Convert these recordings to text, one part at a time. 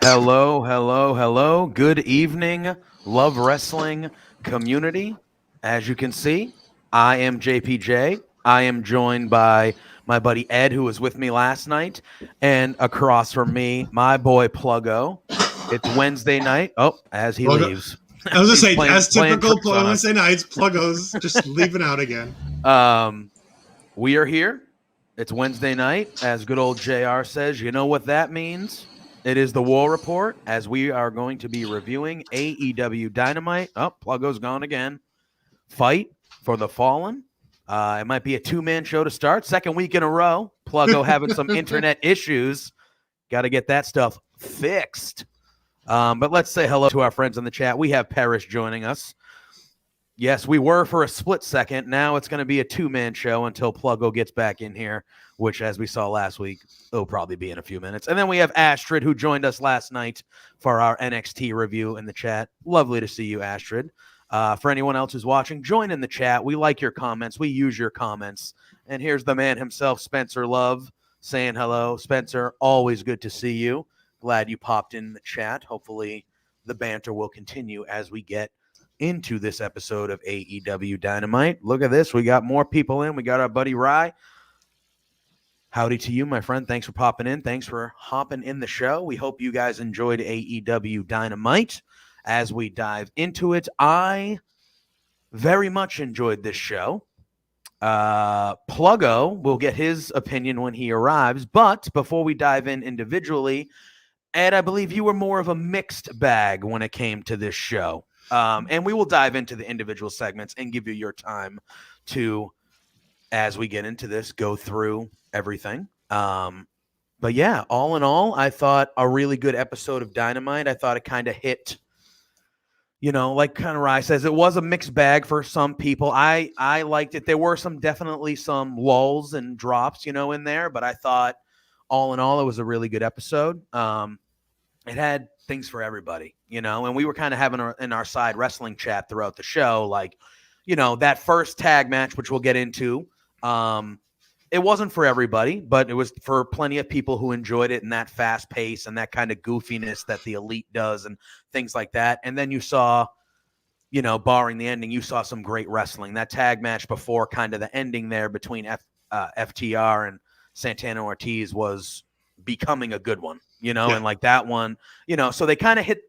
Hello, hello, hello. Good evening, Love Wrestling community. As you can see, I am JPJ. I am joined by my buddy Ed, who was with me last night, and across from me, my boy Pluggo. It's Wednesday night. Oh, as he Pluggo. leaves. I was gonna He's say, playing as typical tricks on us. Wednesday nights, Pluggos just leaving out again. We are here. It's Wednesday night. As good old JR says, you know what that means? It is the War Report, as we are going to be reviewing AEW Dynamite. Oh, Pluggo's gone again. Fight for the Fallen. It might be a two-man show to start. Second week in a row. Pluggo having some internet issues. Got to get that stuff fixed. But let's say hello to our friends in the chat. We have Parrish joining us. Yes, we were for a split second. Now it's going to be a two-man show until Pluggo gets back in here, which, as we saw last week, it'll probably be in a few minutes. And then we have Astrid, who joined us last night for our NXT review in the chat. Lovely to see you, Astrid. For anyone else who's watching, join in the chat. We like your comments. We use your comments. And here's the man himself, Spencer Love, saying hello. Spencer, always good to see you. Glad you popped in the chat. Hopefully the banter will continue as we get into this episode of AEW Dynamite. Look at this. We got more people in. We got our buddy Rye. Howdy to you, my friend. Thanks for popping in. Thanks for hopping in the show. We hope you guys enjoyed AEW Dynamite. As we dive into it, I very much enjoyed this show. Pluggo will get his opinion when he arrives. But before we dive in individually, Ed, I believe you were more of a mixed bag when it came to this show. And we will dive into the individual segments and give you your time to, as we get into this, go through everything. But yeah, all in all, I thought a really good episode of Dynamite. I thought it kind of hit, like kind of Rye says, it was a mixed bag for some people. I liked it. There were definitely some lulls and drops, in there. But I thought all in all, it was a really good episode. It had things for everybody, and we were kind of having in our side wrestling chat throughout the show, like, that first tag match, which we'll get into. It wasn't for everybody, but it was for plenty of people who enjoyed it in that fast pace and that kind of goofiness that the Elite does and things like that. And then you saw, barring the ending, you saw some great wrestling. That tag match before kind of the ending there between FTR and Santana Ortiz was becoming a good one. And like that one, so they kind of hit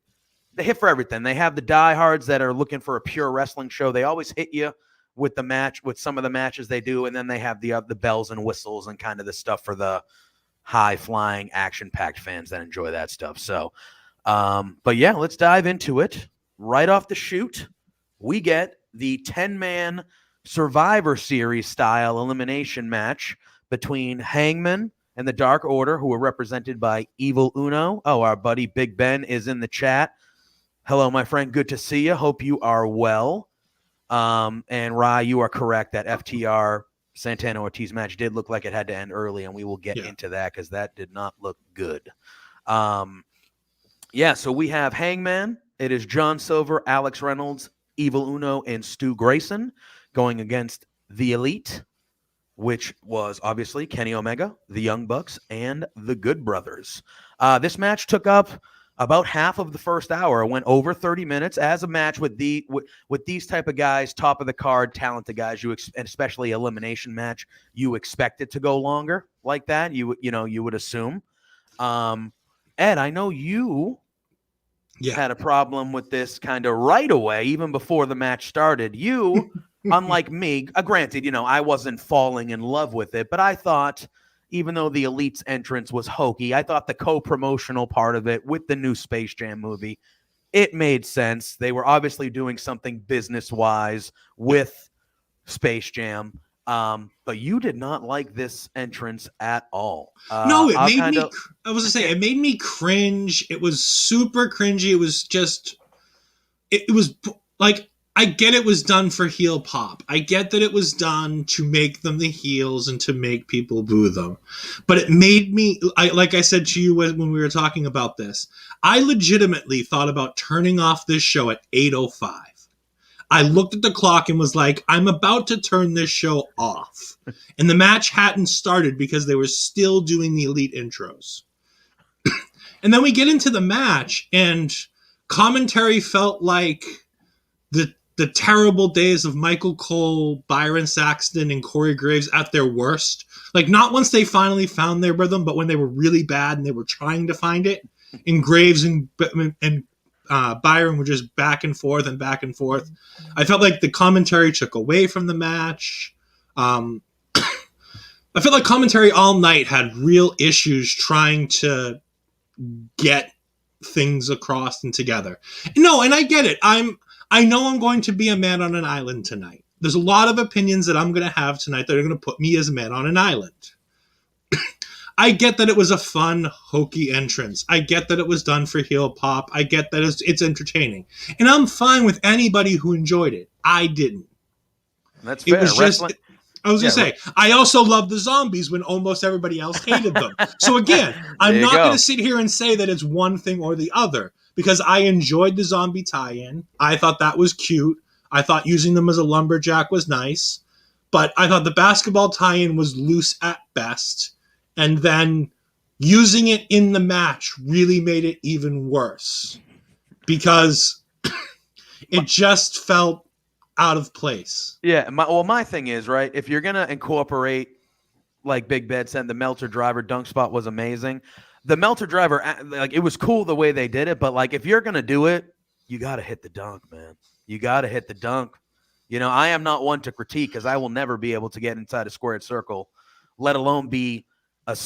for everything. They have the diehards that are looking for a pure wrestling show. They always hit you with the match, with some of the matches they do. And then they have the bells and whistles and kind of the stuff for the high flying action packed fans that enjoy that stuff. So, but yeah, let's dive into it right off the shoot. We get the 10-man Survivor Series style elimination match between Hangman and the Dark Order, who are represented by Evil Uno. Oh, our buddy Big Ben is in the chat. Hello, my friend. Good to see you. Hope you are well. And Rye, you are correct. That FTR Santana Ortiz match did look like it had to end early, and we will get into that because that did not look good. So we have Hangman. It is John Silver, Alex Reynolds, Evil Uno, and Stu Grayson going against the Elite, which was obviously Kenny Omega, the Young Bucks, and the Good Brothers. This match took up about half of the first hour. It went over 30 minutes as a match with these type of guys, top of the card, talented guys. And especially elimination match, you expect it to go longer like that. You would assume. Ed, I know you had a problem with this kind of right away, even before the match started. You. Unlike me, granted, I wasn't falling in love with it, but I thought, even though the Elite's entrance was hokey, I thought the co-promotional part of it with the new Space Jam movie, it made sense. They were obviously doing something business-wise with Space Jam, but you did not like this entrance at all. No, it made me. I was gonna say, it made me cringe. It was super cringy. It was just. It was like. I get it was done for heel pop. I get that it was done to make them the heels and to make people boo them. But it made me, like I said to you when we were talking about this, I legitimately thought about turning off this show at 8:05. I looked at the clock and was like, I'm about to turn this show off. And the match hadn't started because they were still doing the Elite intros. And then we get into the match, and commentary felt like the terrible days of Michael Cole, Byron Saxton, and Corey Graves at their worst. Like, not once they finally found their rhythm, but when they were really bad and they were trying to find it. And Graves and Byron were just back and forth and back and forth. I felt like the commentary took away from the match. I felt like commentary all night had real issues trying to get things across and together. No, and I get it. I know I'm going to be a man on an island tonight. There's a lot of opinions that I'm going to have tonight that are going to put me as a man on an island. I get that it was a fun, hokey entrance. I get that it was done for heel pop. I get that it's entertaining. And I'm fine with anybody who enjoyed it. I didn't. That's fair. It was just... I was going to say, I also love the zombies when almost everybody else hated them. So again, I'm not going to sit here and say that it's one thing or the other, because I enjoyed the zombie tie-in. I thought that was cute. I thought using them as a lumberjack was nice. But I thought the basketball tie-in was loose at best. And then using it in the match really made it even worse, because it just felt out of place. Yeah. My thing is, right, if you're going to incorporate, like Big Bed said, the Meltzer driver dunk spot was amazing. The Meltzer driver, like, it was cool the way they did it, but like, if you're going to do it, you got to hit the dunk, man. You got to hit the dunk. You know, I am not one to critique, because I will never be able to get inside a squared circle, let alone be have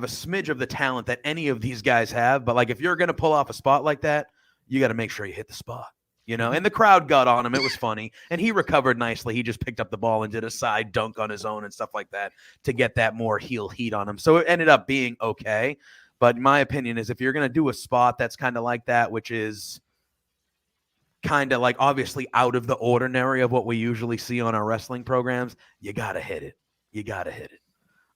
a smidge of the talent that any of these guys have. But like, if you're going to pull off a spot like that, you got to make sure you hit the spot. You know, and the crowd got on him. It was funny. And he recovered nicely. He just picked up the ball and did a side dunk on his own and stuff like that to get that more heel heat on him. So it ended up being okay. But my opinion is, if you're going to do a spot that's kind of like that, which is kind of like obviously out of the ordinary of what we usually see on our wrestling programs, you got to hit it. You got to hit it.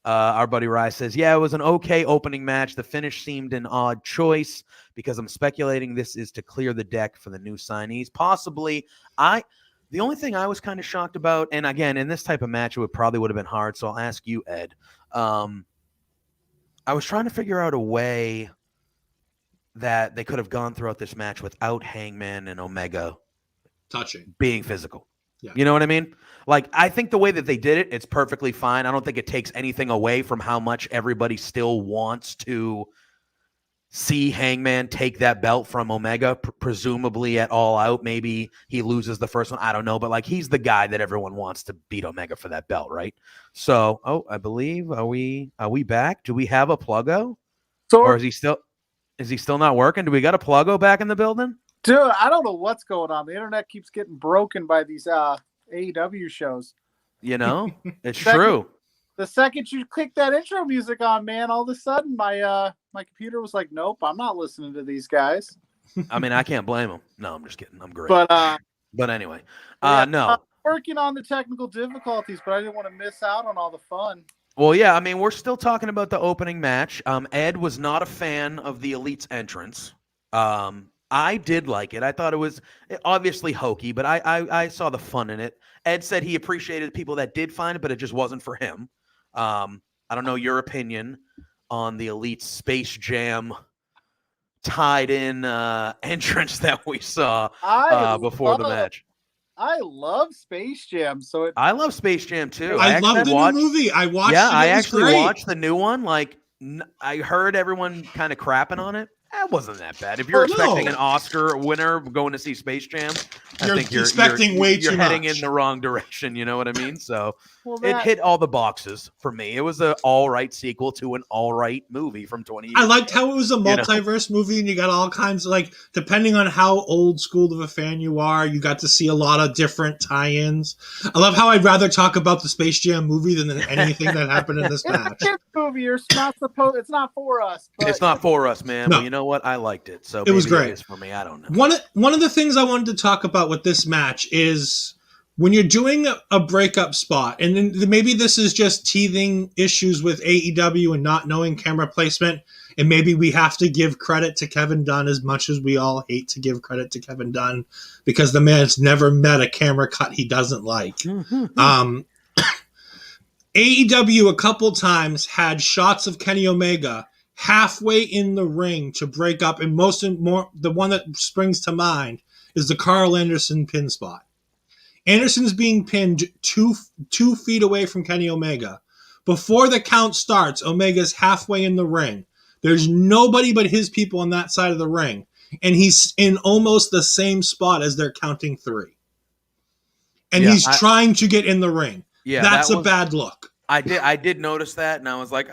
Our buddy Rye says, yeah, it was an okay opening match. The finish seemed an odd choice, because I'm speculating this is to clear the deck for the new signees. Possibly. The only thing I was kind of shocked about, and again, in this type of match, it probably would have been hard, so I'll ask you, Ed. I was trying to figure out a way that they could have gone throughout this match without Hangman and Omega being physical. Yeah. You know what I mean? Like, I think the way that they did it, it's perfectly fine. I don't think it takes anything away from how much everybody still wants to see Hangman take that belt from Omega, presumably at All Out. Maybe he loses the first one. I don't know. But, like, he's the guy that everyone wants to beat Omega for that belt, right? So, I believe, are we back? Do we have a Pluggo? Or is he still not working? Do we got a Pluggo back in the building? Dude, I don't know what's going on. The internet keeps getting broken by these AEW shows. You know, it's true. The second you click that intro music on, man, all of a sudden my computer was like, nope, I'm not listening to these guys. I mean, I can't blame them. No, I'm just kidding. I'm great. But anyway, yeah, no. I'm working on the technical difficulties, but I didn't want to miss out on all the fun. Well, yeah, I mean, we're still talking about the opening match. Ed was not a fan of the Elite's entrance. I did like it. I thought it was obviously hokey, but I saw the fun in it. Ed said he appreciated people that did find it, but it just wasn't for him. I don't know your opinion on the Elite Space Jam tied in entrance that we saw before the match. I love Space Jam, I love Space Jam too. I love the new movie. I watched. Yeah, it. I actually watched the new one. Like, I heard everyone kind of crapping on it. It wasn't that bad. If you're expecting an Oscar winner going to see Space Jam, I think you're expecting way too much. You're heading in the wrong direction. You know what I mean? So it hit all the boxes for me. It was an all right sequel to an all right movie from 20 years I liked how it was a multiverse movie, and you got all kinds of, like, depending on how old school of a fan you are, you got to see a lot of different tie-ins. I love how I'd rather talk about the Space Jam movie than anything that happened in this match. It's a kid's movie. It's not for us. But it's not for us, man. No. But you know what? I liked it. So it was great. It is for me. I don't know. One of the things I wanted to talk about with this match is when you're doing a breakup spot, and then maybe this is just teething issues with AEW and not knowing camera placement, and maybe we have to give credit to Kevin Dunn as much as we all hate to give credit to Kevin Dunn, because the man's never met a camera cut he doesn't like. AEW a couple times had shots of Kenny Omega halfway in the ring to break up, and the one that springs to mind is the Carl Anderson pin spot. Anderson's being pinned two feet away from Kenny Omega. Before the count starts, Omega's halfway in the ring. There's nobody but his people on that side of the ring. And he's in almost the same spot as they're counting 3. And he's trying to get in the ring. Yeah, that's a bad look. I did notice that, and I was like,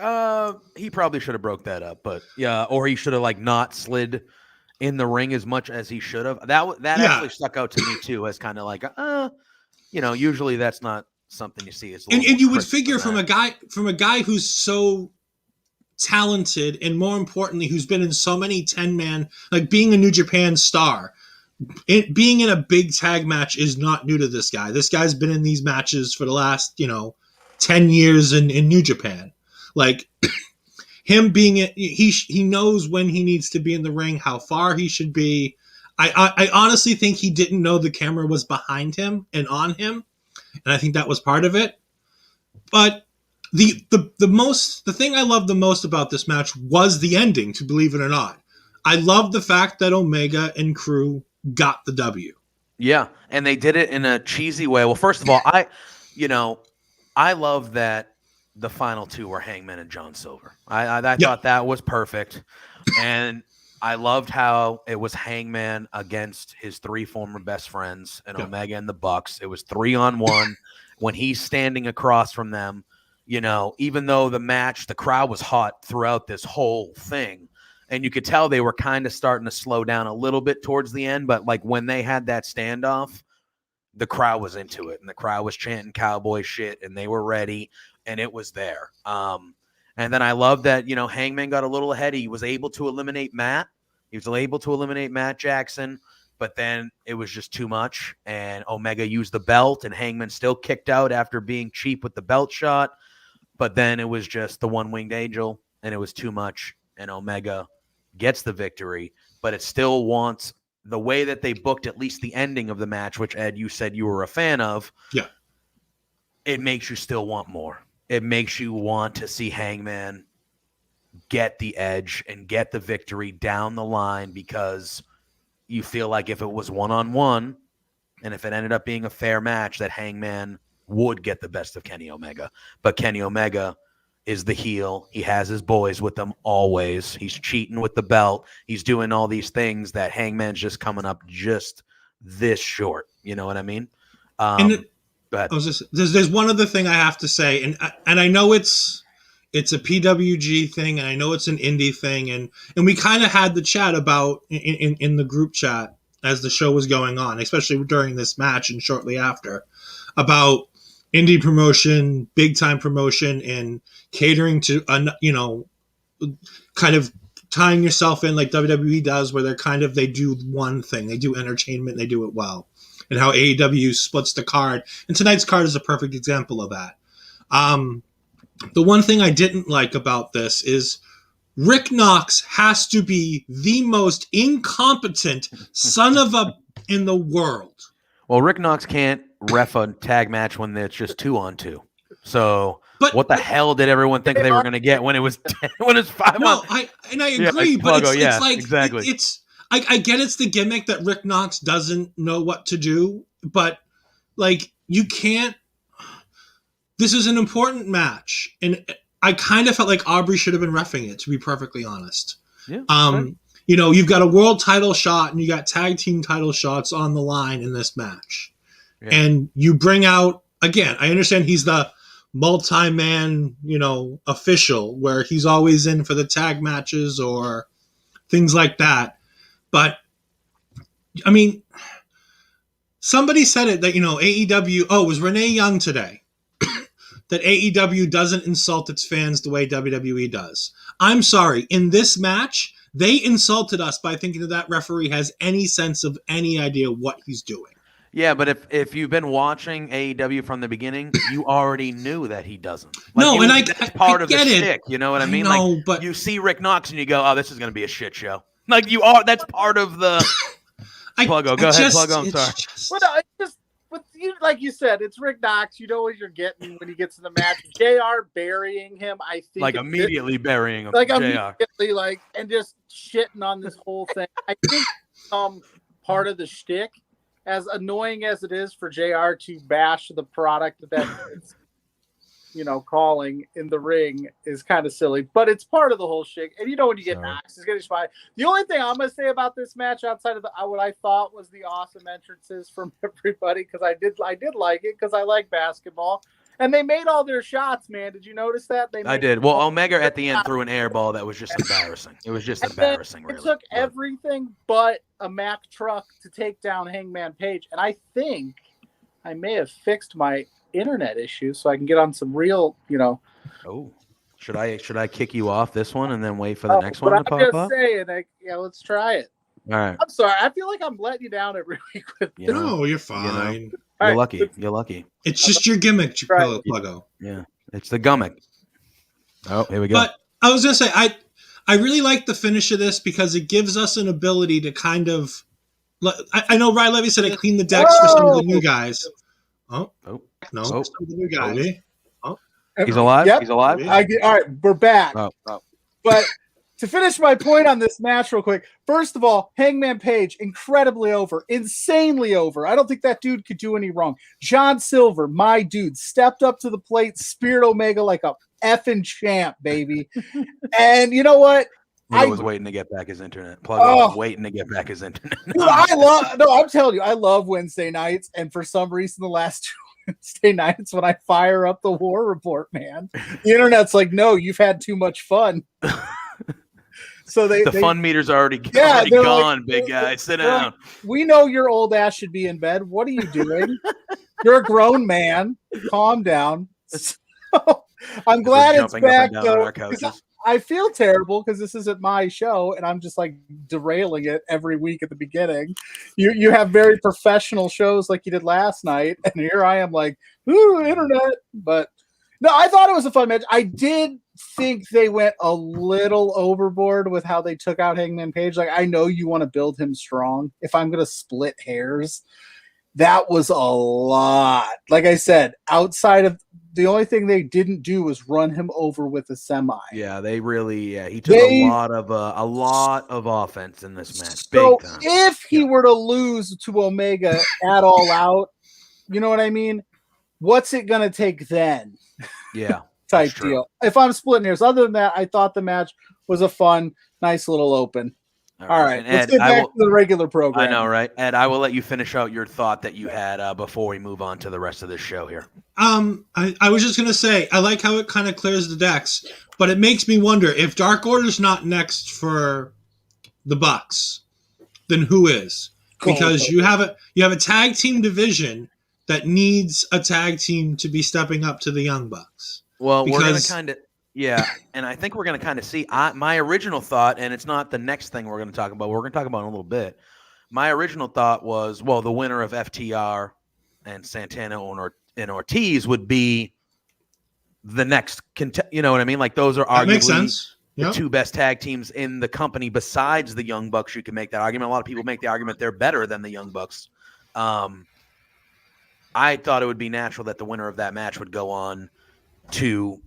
he probably should have broke that up. But yeah, or he should have like not slid in the ring as much as he should have. That actually stuck out to me too, as kind of like, usually that's not something you see. And you would figure from a guy who's so talented, and more importantly, who's been in so many 10-man, like being a New Japan star, being in a big tag match is not new to this guy. This guy's been in these matches for the last 10 years in New Japan. Like him being he knows when he needs to be in the ring, how far he should be. I honestly think he didn't know the camera was behind him and on him, and I think that was part of it. But the thing I loved the most about this match was the ending, to believe it or not. I love the fact that Omega and crew got the W. Yeah, and they did it in a cheesy way. Well, first of all, I love that the final 2 were Hangman and John Silver. I thought that was perfect. And I loved how it was Hangman against his 3 former best friends and Omega and the Bucks. It was 3-on-1 when he's standing across from them. Even though the crowd was hot throughout this whole thing, and you could tell they were kind of starting to slow down a little bit towards the end, but like when they had that standoff, the crowd was into it, and the crowd was chanting cowboy shit, and they were ready, and it was there. And then I love that, Hangman got a little ahead. He was able to eliminate Matt. He was able to eliminate Matt Jackson, but then it was just too much, and Omega used the belt, and Hangman still kicked out after being cheap with the belt shot. But then it was just the one-winged angel, and it was too much, and Omega gets the victory. But it still wants the way that they booked at least the ending of the match, which, Ed, you said you were a fan of. Yeah. It makes you still want more. It makes you want to see Hangman get the edge and get the victory down the line, because you feel like if it was one-on-one and if it ended up being a fair match, that Hangman would get the best of Kenny Omega. But Kenny Omega is the heel. He has his boys with him always. He's cheating with the belt. He's doing all these things that Hangman's just coming up just this short. You know what I mean? Go ahead. There's one other thing I have to say, and I know it's a PWG thing, and I know it's an indie thing, and we kind of had the chat about in the group chat as the show was going on, especially during this match and shortly after, about indie promotion, big time promotion, and catering to, kind of tying yourself in like WWE does, where they do one thing. They do entertainment, and they do it well. And how AEW splits the card. And tonight's card is a perfect example of that. The one thing I didn't like about this is Rick Knox has to be the most incompetent son of a in the world. Well, Rick Knox can't ref a tag match when it's just 2-on-2. So what the hell did everyone think they were going to get when it was 5-on? No, I agree, but it's like exactly. I get it's the gimmick that Rick Knox doesn't know what to do, but like you can't. This is an important match, and I kind of felt like Aubrey should have been reffing it, to be perfectly honest. Yeah. Right. You've got a world title shot and you got tag team title shots on the line in this match. Yeah. And you bring out, again, I understand he's the multi-man, official, where he's always in for the tag matches or things like that. But, I mean, somebody said it that, AEW, it was Renee Young today, that AEW doesn't insult its fans the way WWE does. I'm sorry. In this match, they insulted us by thinking that referee has any sense of any idea what he's doing. Yeah, but if you've been watching AEW from the beginning, you already knew that he doesn't. That's part of the shtick. You know what I mean? But you see Rick Knox and you go, "Oh, this is going to be a shit show." That's part of the. Pluggo, go ahead, Pluggo. I'm sorry. But I just with like you said, it's Rick Knox. You know what you're getting when he gets in the match. JR burying him, I think. Like immediately burying him. Like JR. immediately, like, and just shitting on this whole thing. I think part of the shtick, as annoying as it is for JR to bash the product that it's, calling in the ring, is kind of silly, but it's part of the whole shtick. And when you get Knox, it's gonna spy. The only thing I'm gonna say about this match, outside of what I thought was the awesome entrances from everybody, because I did like it, because I like basketball, and they made all their shots. Man, did you notice that? I did. Well, Omega at the end threw an air ball that was just embarrassing. It was just embarrassing. Really. It took everything but a Mack truck to take down Hangman Page, and I think I may have fixed my internet issue so I can get on some real, Oh, should I kick you off this one and then wait for the next one to pop up? I'm just saying, let's try it. All right. I'm sorry. I feel like I'm letting you down every week with this. No, you're fine. You're lucky. You're lucky. It's just your gimmick, Pluggo. Yeah, it's the gimmick. Oh, here we go. But I was gonna say, I really like the finish of this because it gives us an ability to kind of. I know Ryan Levy said I cleaned the decks for some of the new guys. Oh. No, some of the new guys. He's alive? Yep. He's alive? All right, we're back. Oh. But to finish my point on this match real quick, first of all, Hangman Page, incredibly over, insanely over. I don't think that dude could do any wrong. John Silver, my dude, stepped up to the plate, speared Omega like a effing champ, baby. And you know what? I was waiting to get back his internet. Pluggo was waiting to get back his internet. Dude, I'm telling you, I love Wednesday nights, and for some reason, the last 2 Wednesday nights when I fire up the War Report, man, the internet's like, no, you've had too much fun. So the fun meter's already gone, like, big guy. Sit down. Like, we know your old ass should be in bed. What are you doing? You're a grown man. Calm down. So, I'm glad it's back, though. I feel terrible because this isn't my show, and I'm just like derailing it every week at the beginning. You have very professional shows like you did last night, and here I am like, ooh, internet. But no, I thought it was a fun match. I did think they went a little overboard with how they took out Hangman Page. Like, I know you want to build him strong. If I'm going to split hairs, that was a lot. Like I said, outside of the only thing they didn't do was run him over with a semi. Yeah, they really. Yeah, he took a lot of offense in this match. So big time. If he were to lose to Omega at All Out, you know what I mean? What's it gonna take then? Yeah, type deal. If I'm splitting hairs, other than that, I thought the match was a fun, nice little open. All right, let's get back to the regular program. I know, right? Ed, I will let you finish out your thought that you had before we move on to the rest of this show here. I was just going to say, I like how it kind of clears the decks, but it makes me wonder, if Dark Order's not next for the Bucks, then who is? Because you have a tag team division that needs a tag team to be stepping up to the Young Bucks. Well, we're going to kind of... Yeah, and I think we're going to kind of see my original thought, and it's not the next thing we're going to talk about. We're going to talk about in a little bit. My original thought was, well, the winner of FTR and Santana and Ortiz would be the next, you know what I mean? Like, those are arguably the two best tag teams in the company besides the Young Bucks. You can make that argument. A lot of people make the argument they're better than the Young Bucks. I thought it would be natural that the winner of that match would go on to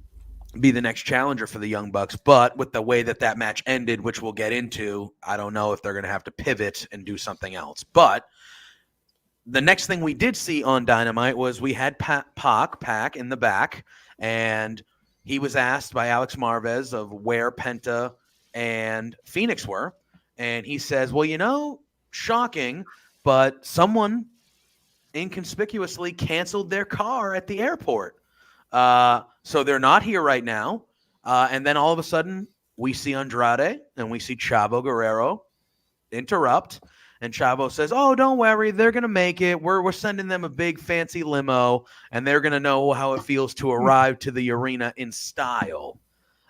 be the next challenger for the Young Bucks, but with the way that match ended, which we'll get into, I don't know if they're going to have to pivot and do something else. But the next thing we did see on Dynamite was we had Pac in the back, and he was asked by Alex Marvez of where Penta and Phoenix were, and he says, well, shocking, but someone inconspicuously canceled their car at the airport. So they're not here right now. And then all of a sudden we see Andrade and we see Chavo Guerrero interrupt. And Chavo says, oh, don't worry. They're going to make it. We're sending them a big fancy limo, and they're going to know how it feels to arrive to the arena in style.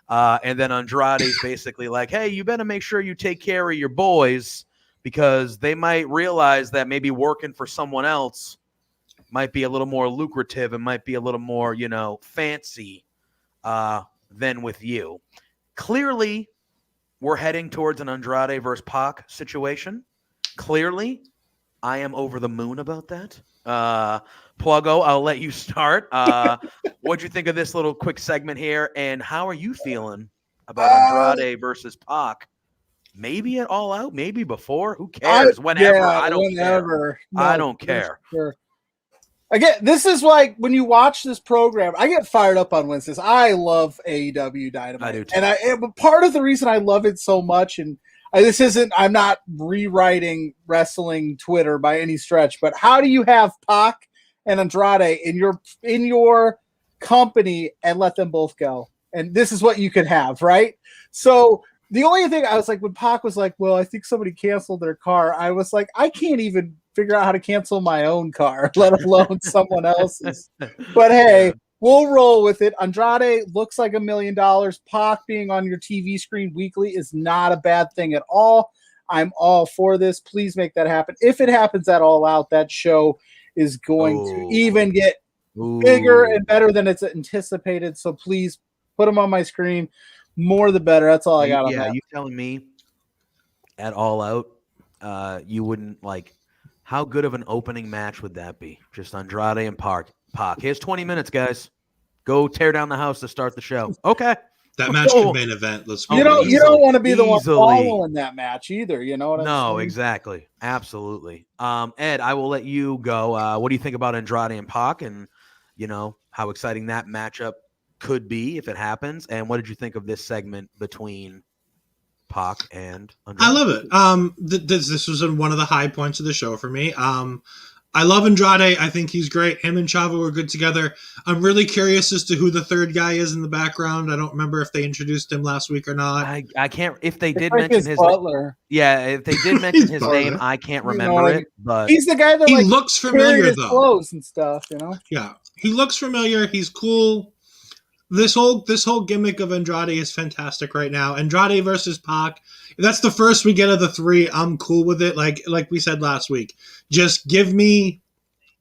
And then Andrade's basically like, hey, you better make sure you take care of your boys, because they might realize that maybe working for someone else might be a little more lucrative and might be a little more, fancy than with you. Clearly, we're heading towards an Andrade versus Pac situation. Clearly, I am over the moon about that. Pluggo, I'll let you start. What'd you think of this little quick segment here, and how are you feeling about Andrade versus Pac? Maybe at All Out, maybe before. Who cares? Whenever. I don't care. No, I don't care. Sure. Again, this is like when you watch this program, I get fired up on Wednesdays. I love AEW Dynamite. I do too. And part of the reason I love it so much, and I'm not rewriting wrestling Twitter by any stretch, but how do you have Pac and Andrade in your company and let them both go? And this is what you could have, right? So the only thing I was like, when Pac was like, well, I think somebody canceled their car, I was like, I can't even figure out how to cancel my own car, let alone someone else's. But hey, we'll roll with it. Andrade looks like $1 million. Pac being on your TV screen weekly is not a bad thing at all. I'm all for this. Please make that happen. If it happens at All Out, that show is going to even get bigger and better than it's anticipated. So please put them on my screen. More the better. That's all I got on that. Yeah, you telling me at All Out, you wouldn't like, how good of an opening match would that be? Just Andrade and Pac. Here's 20 minutes, guys. Go tear down the house to start the show. Okay. That match could main event. You don't want to be the one following that match either. You know what I'm saying? No, exactly. Absolutely. Ed, I will let you go. What do you think about Andrade and Pac, and how exciting that matchup could be if it happens? And what did you think of this segment between Pac and Andrade? I love it. This was one of the high points of the show for me. I love Andrade. I think he's great. Him and Chavo were good together. I'm really curious as to who the third guy is in the background. I don't remember if they introduced him last week or not. I can't. If they did mention his Butler. Yeah, if they did mention his name, I can't remember it. But he's the guy that he looks familiar though. Clothes and stuff, Yeah, he looks familiar. He's cool. This whole gimmick of Andrade is fantastic right now. Andrade versus Pac. If that's the first we get of the three, I'm cool with it. Like we said last week, just give me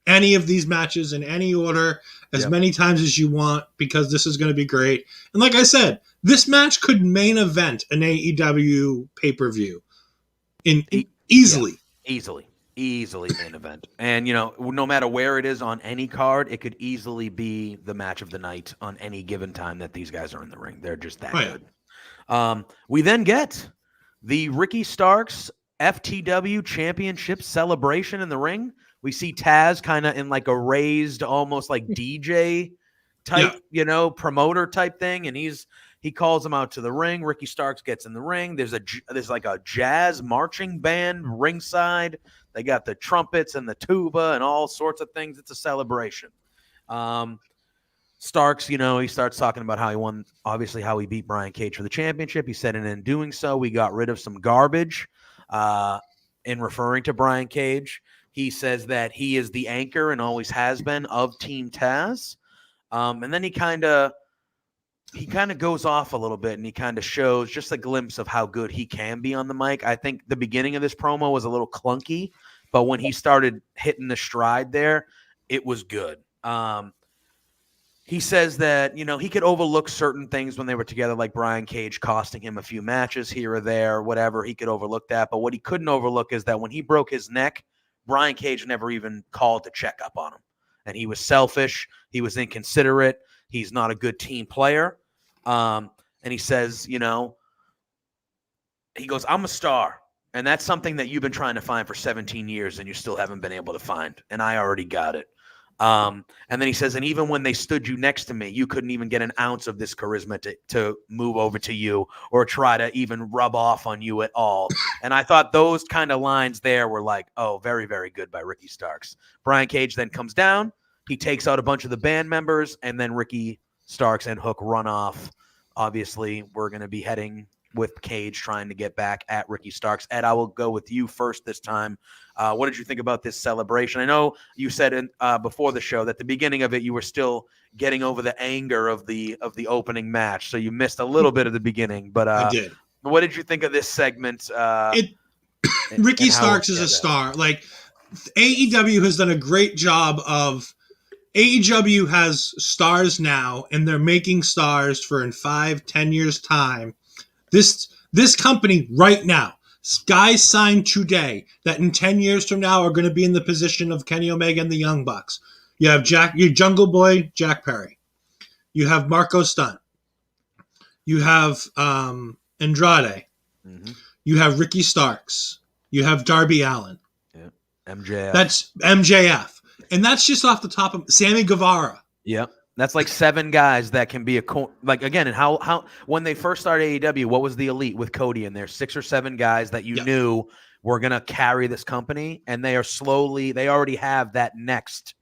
any of these matches in any order as many times as you want, because this is going to be great. And like I said, this match could main event an AEW pay-per-view easily. Easily main event. And, no matter where it is on any card, it could easily be the match of the night on any given time that these guys are in the ring. They're just that good. We then get the Ricky Starks FTW Championship celebration in the ring. We see Taz kind of in like a raised, almost like DJ type, promoter type thing. And he calls him out to the ring. Ricky Starks gets in the ring. There's like a jazz marching band ringside. They got the trumpets and the tuba and all sorts of things. It's a celebration. Starks, he starts talking about how he won, obviously how he beat Brian Cage for the championship. He said, and in doing so, we got rid of some garbage. In referring to Brian Cage, he says that he is the anchor and always has been of Team Taz. And then he kind of goes off a little bit, and he kind of shows just a glimpse of how good he can be on the mic. I think the beginning of this promo was a little clunky, but when he started hitting the stride there, it was good. He says that, he could overlook certain things when they were together, like Brian Cage costing him a few matches here or there, whatever. He could overlook that. But what he couldn't overlook is that when he broke his neck, Brian Cage never even called to check up on him. And he was selfish. He was inconsiderate. He's not a good team player. And he says, he goes, I'm a star. And that's something that you've been trying to find for 17 years and you still haven't been able to find. And I already got it. And then he says, and even when they stood you next to me, you couldn't even get an ounce of this charisma to move over to you or try to even rub off on you at all. And I thought those kind of lines there were like, oh, very, very good by Ricky Starks. Brian Cage then comes down. He takes out a bunch of the band members, and then Ricky Starks and Hook run off. Obviously, we're going to be heading with Cage trying to get back at Ricky Starks. Ed, I will go with you first this time. What did you think about this celebration? I know you said before the show that the beginning of it, you were still getting over the anger of the opening match, so you missed a little bit of the beginning. But I did. What did you think of this segment? Ricky Starks is a star. Like, AEW has done a great job of. AEW has stars now, and they're making stars for in 5-10 years' time. This company right now, guys signed today that in 10 years from now are going to be in the position of Kenny Omega and the Young Bucks. You have your Jungle Boy, Jack Perry. You have Marco Stunt. You have Andrade. Mm-hmm. You have Ricky Starks. You have Darby Allin. Yeah. MJF. That's MJF. And that's just off the top of Sammy Guevara. Yep. That's like 7 guys that can be again, and how when they first started AEW, what was the Elite with Cody in there? 6 or 7 guys that you knew were going to carry this company, and they already have that next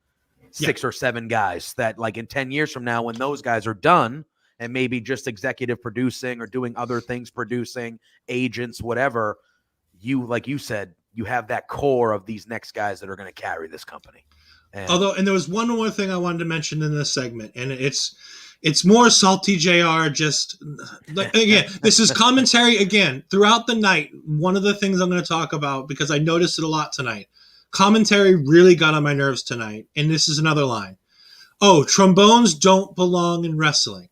6 or 7 guys that, like, in 10 years from now, when those guys are done and maybe just executive producing or doing other things, producing, agents, whatever, like you said, you have that core of these next guys that are going to carry this company. And there was one more thing I wanted to mention in this segment, and it's more salty JR. Just like, again, this is commentary again throughout the night. One of the things I'm going to talk about, because I noticed it a lot tonight, commentary really got on my nerves tonight. And this is another line. Oh, trombones don't belong in wrestling.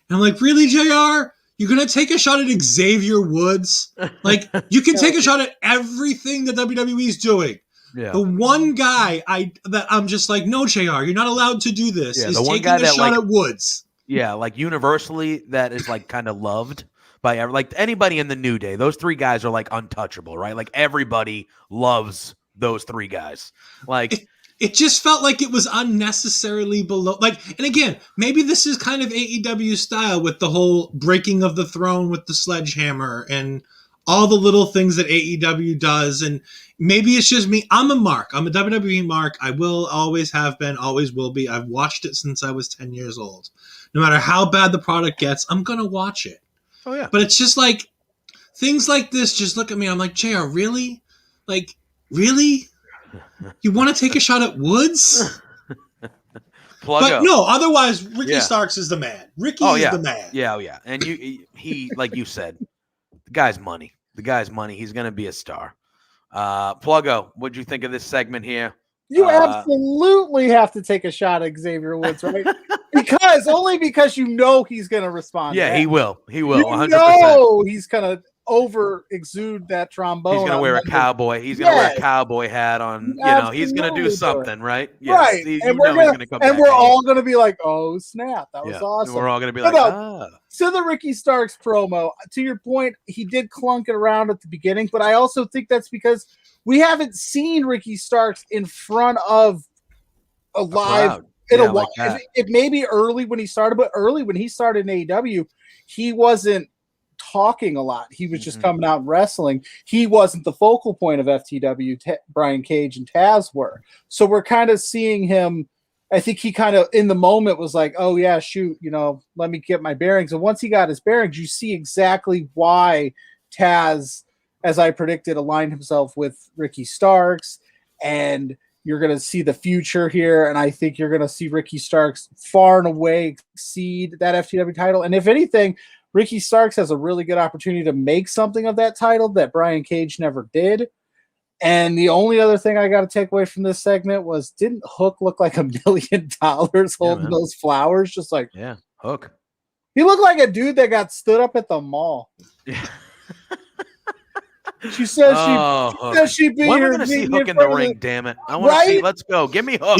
And I'm like, really, JR? You're going to take a shot at Xavier Woods? Like, you can take a shot at everything that WWE's doing. Yeah. The one guy I'm just like, no, JR, you're not allowed to do this. Yeah, is taking a shot at Woods. Yeah, like universally, that is like kind of loved by like anybody in the New Day. Those 3 guys are like untouchable, right? Like everybody loves those 3 guys. Like it just felt like it was unnecessarily below. Like, and again, maybe this is kind of AEW style with the whole breaking of the throne with the sledgehammer and all the little things that AEW does. And maybe it's just me. I'm a mark. I'm a WWE mark. I will always have been, always will be. I've watched it since I was 10 years old. No matter how bad the product gets, I'm going to watch it. Oh, yeah. But it's just like things like this just look at me. I'm like, JR, really? Like, really? You want to take a shot at Woods? Pluggo. But no, otherwise, Ricky Starks is the man. Ricky is the man. Yeah, oh, yeah. And he like you said, the guy's money. He's going to be a star. Pluggo, what'd you think of this segment here? You absolutely have to take a shot at Xavier Woods, right? because you know he's going to respond. Yeah, he will. He will. 100%. No, he's going to over exude that trombone. He's going to wear a cowboy. He's going to wear a cowboy hat on. He's going to do something, right? Yes. Right. And we're all going to be like, oh, snap. That was awesome. We're all going to be like, To the Ricky Starks promo, to your point, he did clunk it around at the beginning, but I also think that's because we haven't seen Ricky Starks in front of a live in a while. It may be early when he started, but early when he started in AEW, he wasn't talking a lot. He was just coming out and wrestling. He wasn't the focal point of FTW. Brian Cage and Taz were. So we're kind of seeing him. I think he kind of in the moment was like, oh yeah, shoot, let me get my bearings. And once he got his bearings, you see exactly why Taz, as I predicted, aligned himself with Ricky Starks, and you're going to see the future here. And I think you're going to see Ricky Starks far and away exceed that FTW title. And if anything, Ricky Starks has a really good opportunity to make something of that title that Brian Cage never did. And the only other thing I got to take away from this segment was, didn't Hook look like $1 million holding those flowers? Just like, Hook. He looked like a dude that got stood up at the mall. Yeah. She says she'd be when here. We're gonna see Hook in the ring, damn it! I want to see. Let's go. Give me Hook.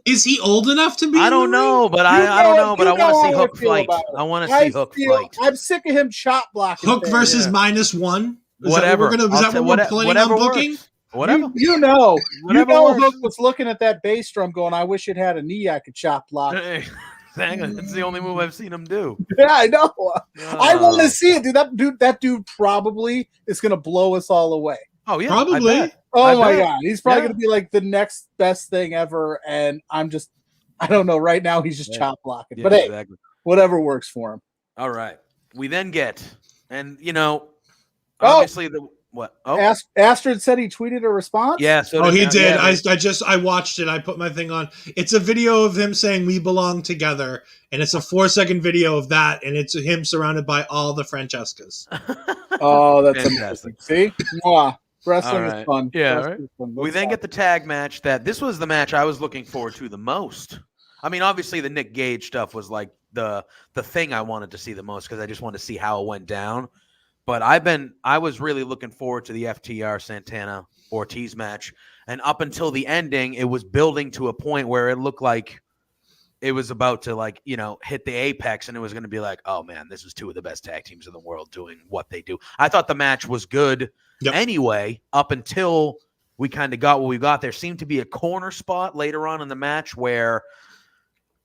Is he old enough to be? I don't know, but I don't know, but I want to see Hook fight. I want to see Hook fight. I'm sick of him chop blocking. Hook versus -1. Whatever. Is that what we're planning on booking? Works. Whatever. Hook was looking at that bass drum, going, "I wish it had a knee I could chop block." Dang it, it's the only move I've seen him do. Yeah, I know. I want to see it, dude. That dude probably is going to blow us all away. Oh yeah, probably. Oh my god, he's probably going to be like the next best thing ever. And I don't know. Right now, he's just chop blocking. But hey, whatever works for him. All right. We then get, and obviously what? Oh, Astrid said he tweeted a response. Yeah. So he did. Yeah, I watched it. I put my thing on. It's a video of him saying "We belong together," and it's a 4-second video of that, and it's him surrounded by all the Francescas. Oh, that's fantastic. See, wrestling is fun. Yeah. Right. We then get the tag match. This was the match I was looking forward to the most. I mean, obviously the Nick Gage stuff was like the thing I wanted to see the most because I just wanted to see how it went down. But I was really looking forward to the FTR Santana Ortiz match. And up until the ending, it was building to a point where it looked like it was about to, like, you know, hit the apex, and it was going to be like, oh man, this is two of the best tag teams in the world doing what they do. I thought the match was good anyway, up until we kind of got what we got. There seemed to be a corner spot later on in the match where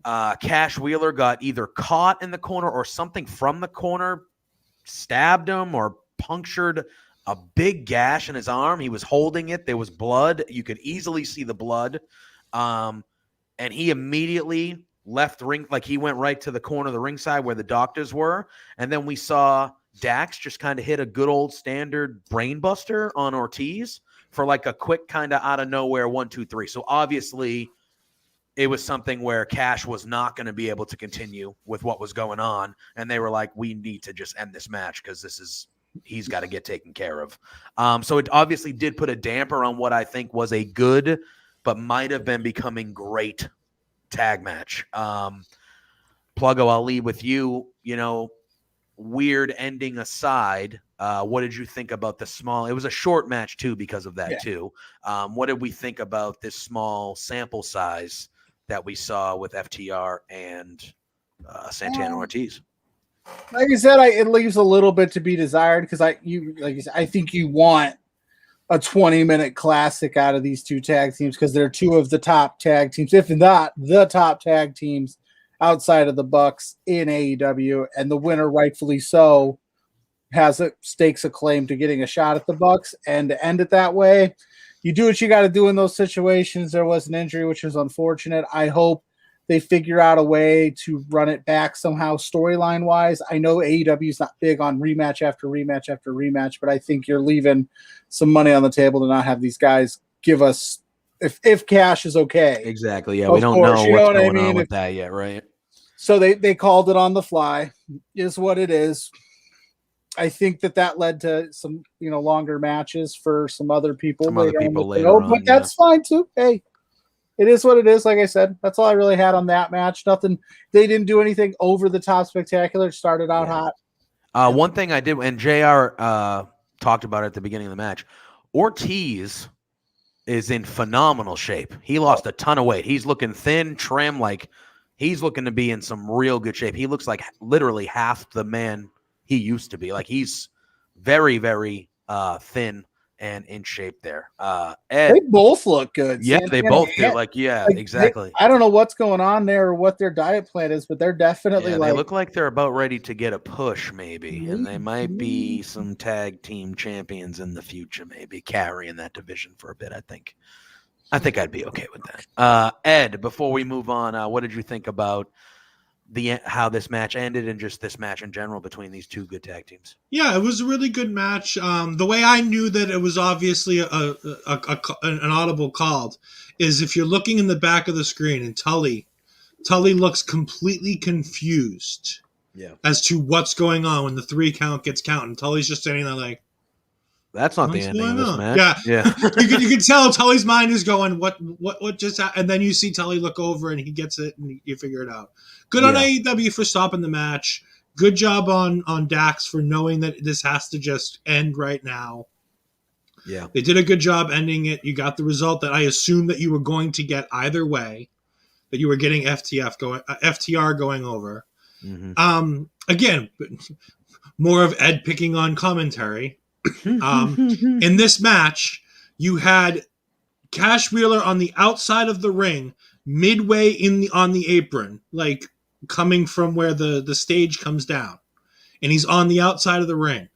Cash Wheeler got either caught in the corner or something from the corner stabbed him or punctured a big gash in his arm. He was holding it. There was blood. You could easily see the blood. And he immediately left the ring, like he went right to the corner of the ringside where the doctors were. And then we saw Dax just kind of hit a good old standard brainbuster on Ortiz for like a quick kind of out of nowhere 1, 2, 3. So obviously it was something where Cash was not going to be able to continue with what was going on. And they were like, we need to just end this match because he's got to get taken care of. So it obviously did put a damper on what I think was a good but might have been becoming great tag match. Pluggo, I'll lead with you. You know, weird ending aside, what did you think about the small? It was a short match too because of that too. What did we think about this small sample size that we saw with FTR and Santana Ortiz? Like I said, it leaves a little bit to be desired because I think you want a 20-minute classic out of these two tag teams because they're two of the top tag teams, if not the top tag teams outside of the Bucks in AEW, and the winner, rightfully so, stakes a claim to getting a shot at the Bucks. And to end it that way, you do what you got to do in those situations. There was an injury, which is unfortunate. I hope they figure out a way to run it back somehow storyline wise. I know AEW is not big on rematch after rematch after rematch, but I think you're leaving some money on the table to not have these guys give us if Cash is okay. Exactly. Yeah, we don't know what's going on with that yet, right? So they called it on the fly. Is what it is. I think that led to some longer matches for some other people. Later on, but that's fine too. Hey. It is what it is. Like I said, that's all I really had on that match. Nothing. They didn't do anything over the top spectacular. It started out hot. One thing I did, and JR talked about it at the beginning of the match, Ortiz is in phenomenal shape. He lost a ton of weight. He's looking thin, trim, like he's looking to be in some real good shape. He looks like literally half the man he used to be. Like he's very, very thin and in shape there. Ed, they both look good. Yeah, they both do. Exactly. I don't know what's going on there or what their diet plan is, but they're definitely they look like they're about ready to get a push, maybe. And they might be some tag team champions in the future, maybe carrying that division for a bit, I think. I think I'd be okay with that. Ed, before we move on, what did you think about how this match ended and just this match in general between these two good tag teams? Yeah, it was a really good match. The way I knew that it was obviously an audible called is if you're looking in the back of the screen and Tully looks completely confused as to what's going on when the 3 count gets counted. Tully's just standing there like, that's not the ending of this match. Yeah. you can tell Tully's mind is going, what just happened? And then you see Tully look over and he gets it and you figure it out. Good on AEW for stopping the match. Good job on Dax for knowing that this has to just end right now. Yeah. They did a good job ending it. You got the result that I assumed that you were going to get either way, that you were getting FTR going over. Mm-hmm. Again, more of Ed picking on commentary. In this match, you had Cash Wheeler on the outside of the ring, midway on the apron, like coming from where the stage comes down, and he's on the outside of the ring.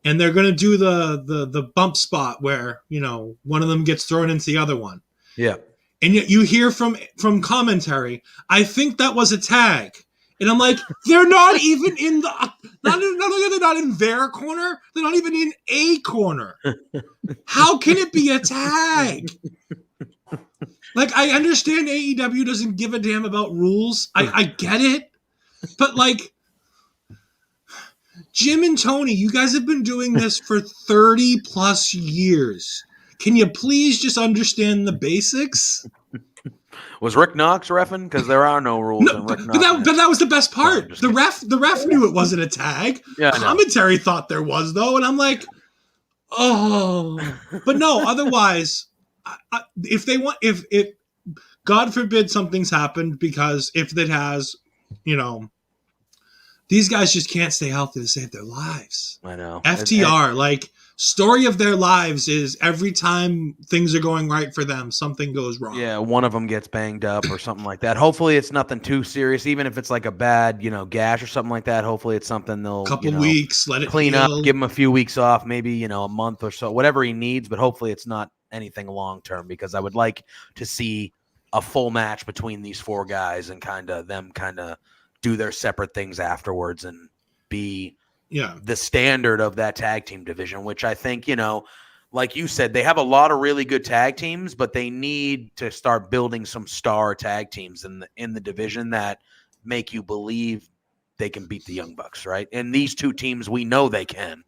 And they're going to do the bump spot where one of them gets thrown into the other one. Yeah, and yet you hear from commentary, I think that was a tag. And I'm like, they're not even in the. Not only are they not in their corner, they're not even in a corner. How can it be a tag? Like, I understand AEW doesn't give a damn about rules. I get it. But, like, Jim and Tony, you guys have been doing this for 30 plus years. Can you please just understand the basics? Was Rick Knox reffing? Because there are no rules in Rick Knox. But that was the best part. The ref knew it wasn't a tag. Yeah, commentary thought there was, though, and I'm like, oh. But no, otherwise, if they want, if God forbid something's happened, because if it has, these guys just can't stay healthy to save their lives. I know. FTR, like, story of their lives is every time things are going right for them, something goes wrong. Yeah, one of them gets banged up or something like that. Hopefully it's nothing too serious, even if it's like a bad, gash or something like that. Hopefully it's something they'll couple weeks, let it clean heal. up, give him a few weeks off, maybe, a month or so, whatever he needs, but hopefully it's not anything long term, because I would like to see a full match between these four guys and kind of do their separate things afterwards and be the standard of that tag team division, which I think, like you said, they have a lot of really good tag teams, but they need to start building some star tag teams in the division that make you believe they can beat the Young Bucks, right? And these two teams, we know they can,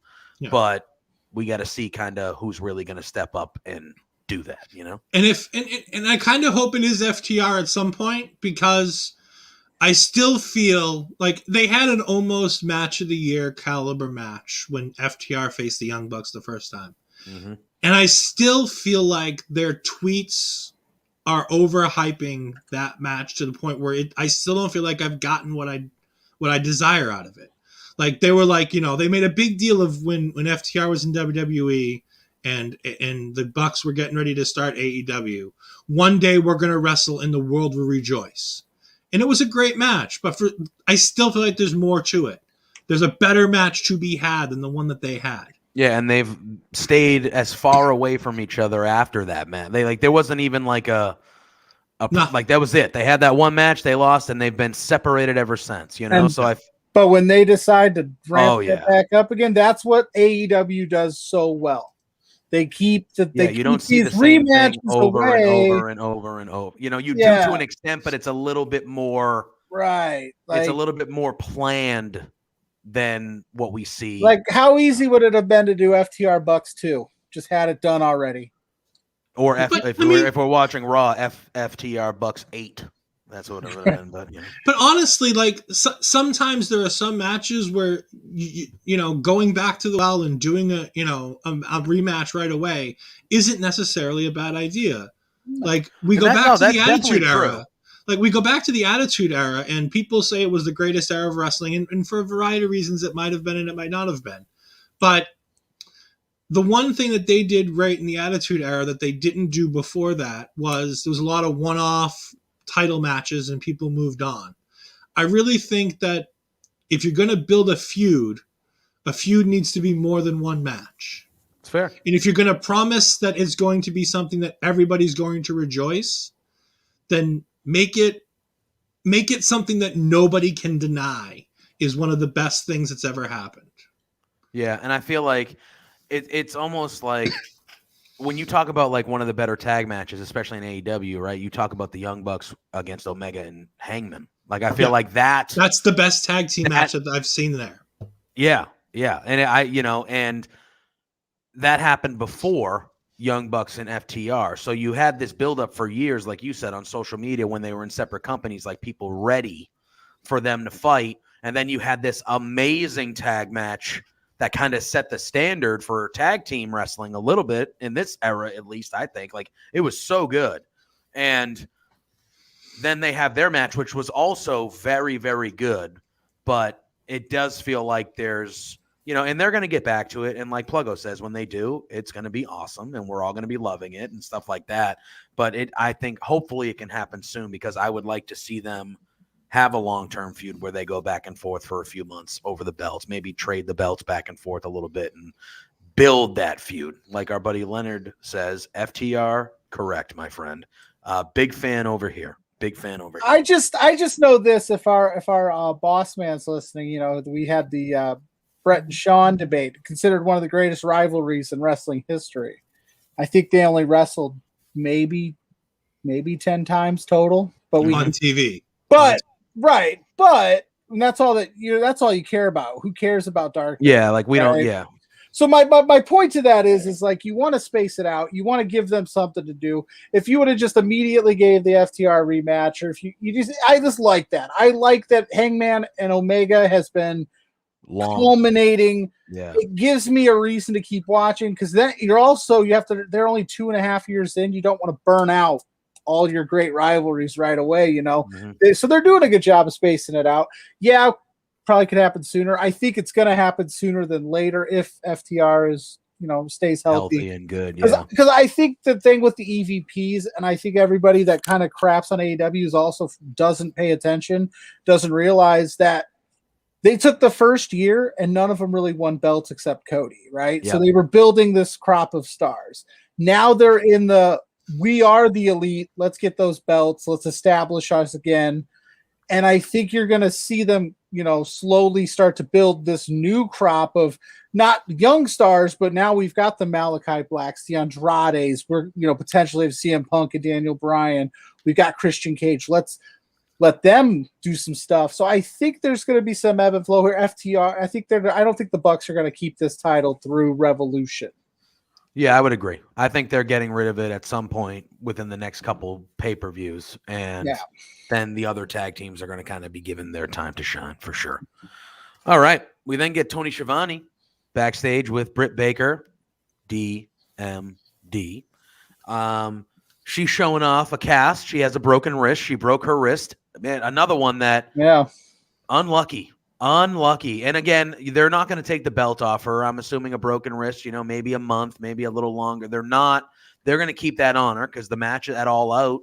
but we got to see kind of who's really going to step up and do that, And I kind of hope it is FTR at some point, because I still feel like they had an almost match of the year caliber match when FTR faced the Young Bucks the first time. Mm-hmm. And I still feel like their tweets are overhyping that match to the point where I still don't feel like I've gotten what I desire out of it. Like, they were like, they made a big deal of when FTR was in WWE and the Bucks were getting ready to start AEW. One day we're going to wrestle and the world will rejoice. And it was a great match, but I still feel like there's more to it. There's a better match to be had than the one that they had. Yeah, and they've stayed as far away from each other after that, man. There wasn't even like like that was it. They had that one match, they lost, and they've been separated ever since. But when they decide to ramp it back up again, that's what AEW does so well. They keep you don't see the same thing over and over and over and over. You do to an extent, but it's a little bit more right. It's a little bit more planned than what we see. Like, how easy would it have been to do FTR Bucks 2? Just had it done already. Or if we're watching Raw, FTR Bucks 8. That's what it would have been. But honestly, like, sometimes there are some matches where going back to the well and doing a rematch right away isn't necessarily a bad idea. Like, we go back to the Attitude Era. Like, we go back to the Attitude Era, and people say it was the greatest era of wrestling, and for a variety of reasons, it might have been and it might not have been. But the one thing that they did right in the Attitude Era that they didn't do before that was there was a lot of one-off title matches and people moved on. I really think that if you're going to build a feud needs to be more than one match. It's fair. And if you're going to promise that it's going to be something that everybody's going to rejoice, then make it something that nobody can deny is one of the best things that's ever happened. Yeah, and I feel like it's almost like when you talk about like one of the better tag matches, especially in AEW, right? You talk about the Young Bucks against Omega and Hangman. Like, I feel like that's the best tag team match that I've seen there. Yeah, and and that happened before Young Bucks and FTR. So you had this buildup for years, like you said, on social media when they were in separate companies, like people ready for them to fight, and then you had this amazing tag match that kind of set the standard for tag team wrestling a little bit in this era, at least, I think. Like, it was so good. And then they have their match, which was also very, very good. But it does feel like there's, and they're going to get back to it. And like Pluggo says, when they do, it's going to be awesome. And we're all going to be loving it and stuff like that. But I think hopefully it can happen soon, because I would like to see them have a long-term feud where they go back and forth for a few months over the belts, maybe trade the belts back and forth a little bit and build that feud. Like our buddy Leonard says, FTR, correct, my friend. Big fan over here. Big fan over here. I just know this. If our boss man's listening, we had the Brett and Shawn debate, considered one of the greatest rivalries in wrestling history. I think they only wrestled maybe 10 times total, but on TV. But right, but that's all that's all you care about. Who cares about dark? Yeah, like we don't. Yeah. So my point to that is like, you want to space it out. You want to give them something to do. If you would have just immediately gave the FTR rematch, or if I just like that. I like that Hangman and Omega has been culminating. Yeah. It gives me a reason to keep watching because then they're only 2.5 years in. You don't want to burn out all your great rivalries right away, So they're doing a good job of spacing it out. Yeah, probably could happen sooner. I think it's going to happen sooner than later if FTR is, stays healthy and good. Yeah, because I think the thing with the EVPs, and I think everybody that kind of craps on AEW is also doesn't pay attention, doesn't realize that they took the first year and none of them really won belts except Cody, right? Yep. So they were building this crop of stars. Now they're in we are the elite. Let's get those belts. Let's establish us again. And I think you're going to see them, slowly start to build this new crop of not young stars, but now we've got the Malachi Blacks, the Andrades. We're, potentially have CM Punk and Daniel Bryan. We've got Christian Cage. Let's let them do some stuff. So I think there's going to be some ebb and flow here. FTR, I don't think the Bucks are going to keep this title through Revolution. Yeah, I would agree. I think they're getting rid of it at some point within the next couple pay-per-views. And then the other tag teams are going to kind of be given their time to shine for sure. All right. We then get Tony Schiavone backstage with Britt Baker, DMD. She's showing off a cast. She has a broken wrist. She broke her wrist. Man, another one that unlucky. And again, they're not going to take the belt off her. I'm assuming a broken wrist, maybe a month, maybe a little longer. They're going to keep that on her because the match at All Out,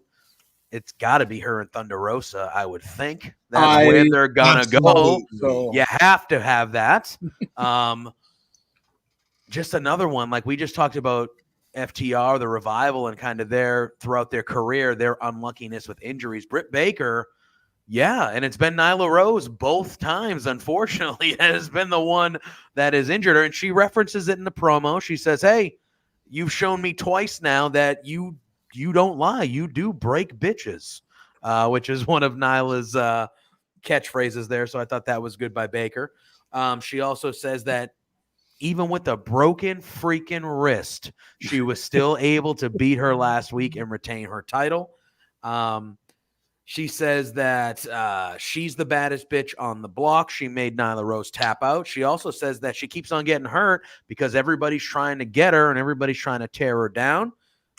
it's got to be her and Thunder Rosa, I would think. That's where they're going to go. So. You have to have that. Just another one. Like we just talked about FTR, the Revival, and kind of throughout their career, their unluckiness with injuries. Britt Baker, and it's been Nyla Rose both times, unfortunately. It has been the one that has injured her, and she references it in the promo. She says, hey, you've shown me twice now that you don't lie. You do break bitches, which is one of Nyla's catchphrases there, so I thought that was good by Baker. She also says that even with a broken freaking wrist, she was still able to beat her last week and retain her title. She says that she's the baddest bitch on the block. She made Nyla Rose tap out. She also says that she keeps on getting hurt because everybody's trying to get her and everybody's trying to tear her down.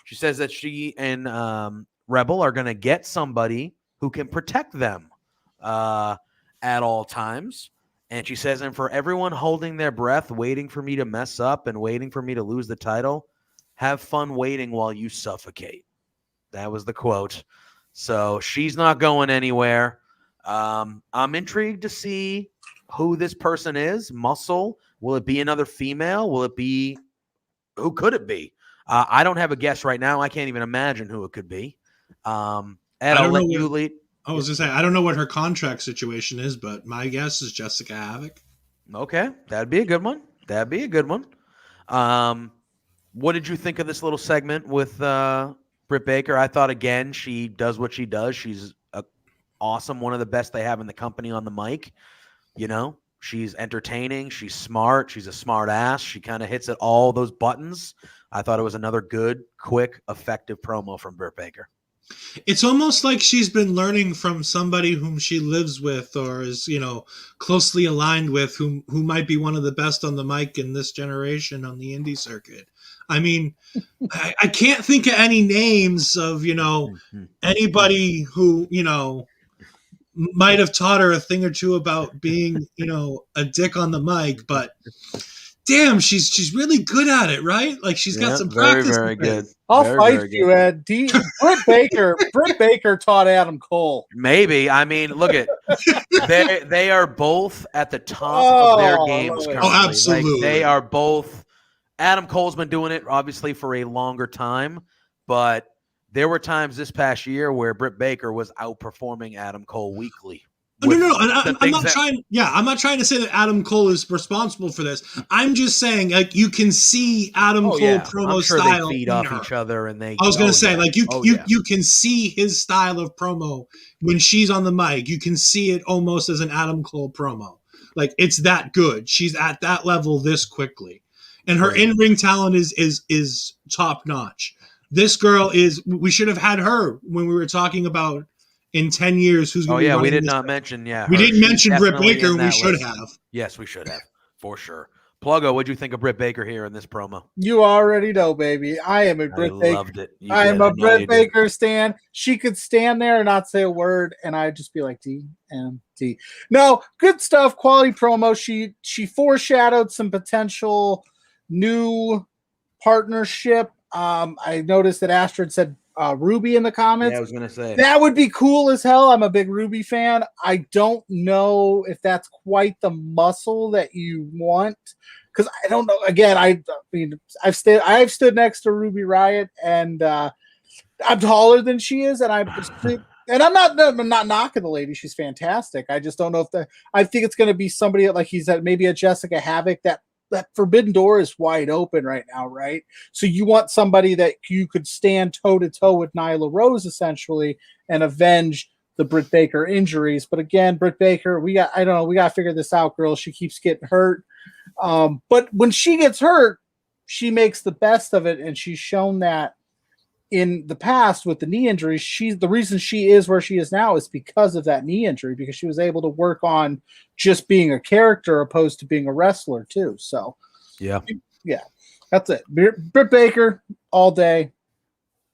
She says that she and Rebel are going to get somebody who can protect them at all times. And she says, and for everyone holding their breath, waiting for me to mess up and waiting for me to lose the title, have fun waiting while you suffocate. That was the quote. So she's not going anywhere. I'm intrigued to see who this person is. Muscle. Will it be another female? Who could it be? I don't have a guess right now. I can't even imagine who it could be. Ed, I'll let you lead. I was going to say, I don't know what her contract situation is, but my guess is Jessica Havoc. Okay. That'd be a good one. What did you think of this little segment with Britt Baker? I thought, again, she does what she does. She's awesome. One of the best they have in the company on the mic. She's entertaining. She's smart. She's a smart ass. She kind of hits at all those buttons. I thought it was another good, quick, effective promo from Britt Baker. It's almost like she's been learning from somebody whom she lives with or is, closely aligned with, who might be one of the best on the mic in this generation on the indie circuit. I mean, I can't think of any names of, anybody who, might have taught her a thing or two about being, a dick on the mic, but damn, she's really good at it, right? Like she's got some practice. Very good. I'll fight you, Ed. Britt Baker taught Adam Cole. Maybe. I mean, look at they are both at the top of their games currently. Oh, absolutely. Like, they are both. Adam Cole's been doing it obviously for a longer time, but there were times this past year where Britt Baker was outperforming Adam Cole weekly. No. I'm not trying to say that Adam Cole is responsible for this. I'm just saying, like, you can see Adam Cole promo I'm sure style. They feed off each other, and they. I was going to say, like, you can see his style of promo when she's on the mic. You can see it almost as an Adam Cole promo. Like, it's that good. She's at that level this quickly, and her in-ring talent is top notch. This girl is. We should have had her when we were talking about in 10 years who's going to be running we did this not show. mention, We didn't She's mention Britt definitely Baker, in and we that should list. have. Yes, we should have, for sure. Pluggo, what'd you think of Britt Baker here in this promo? You already know, baby. I am a Britt Baker. Loved it. I am a Britt Baker stan. She could stand there and not say a word, and I'd just be like, DMT. No, good stuff. Quality promo. She foreshadowed some potential new partnership. I noticed that Astrid said Ruby in the comments. Yeah, I was going to say. That would be cool as hell. I'm a big Ruby fan. I don't know if that's quite the muscle that you want. Because I don't know. Again, I mean, I've stood next to Ruby Riott, and I'm taller than she is, and I'm not knocking the lady. She's fantastic. I just don't know if I think it's going to be somebody like he said, maybe a Jessica Havoc. That forbidden door is wide open right now, right? So you want somebody that you could stand toe to toe with Nyla Rose essentially and avenge the Britt Baker injuries. But again, Britt Baker, we got to figure this out, girl. She keeps getting hurt. But when she gets hurt, she makes the best of it, and she's shown that in the past with the knee injury. The reason she is where she is now is because of that knee injury, because she was able to work on just being a character opposed to being a wrestler too. So yeah, that's it. Britt Baker all day.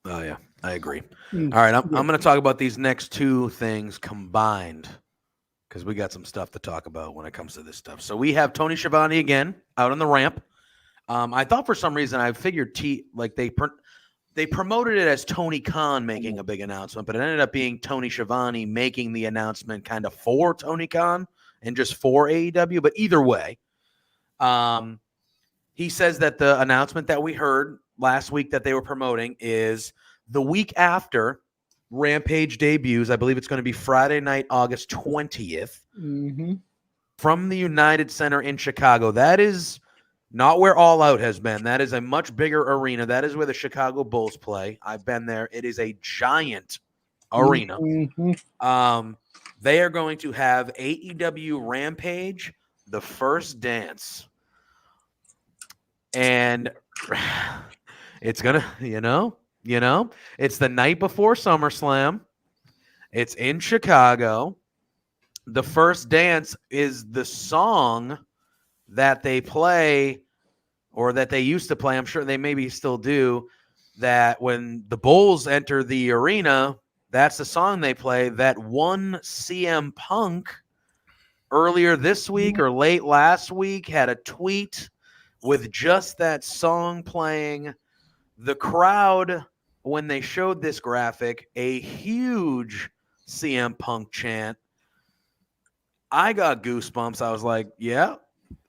Oh yeah, I agree. All right, I'm going to talk about these next two things combined, because we got some stuff to talk about when it comes to this stuff. So we have Tony Schiavone again out on the ramp. I thought for some reason, I figured they promoted it as Tony Khan making a big announcement, but it ended up being Tony Schiavone making the announcement kind of for Tony Khan and just for AEW. But either way, he says that the announcement that we heard last week that they were promoting is the week after Rampage debuts. I believe it's going to be Friday night, August 20th, from the United Center in Chicago. That is not where All Out has been. That is a much bigger arena. That is where the Chicago Bulls play. I've been there. It is a giant arena. They are going to have AEW Rampage, the first dance. And it's going to, it's the night before SummerSlam. It's in Chicago. The first dance is the song that they play, or that they used to play. I'm sure they maybe still do, that when the Bulls enter the arena, that's the song they play. That one CM Punk earlier this week or late last week had a tweet with just that song playing. The crowd, when they showed this graphic, a huge CM Punk chant. I got goosebumps. I was like, yeah,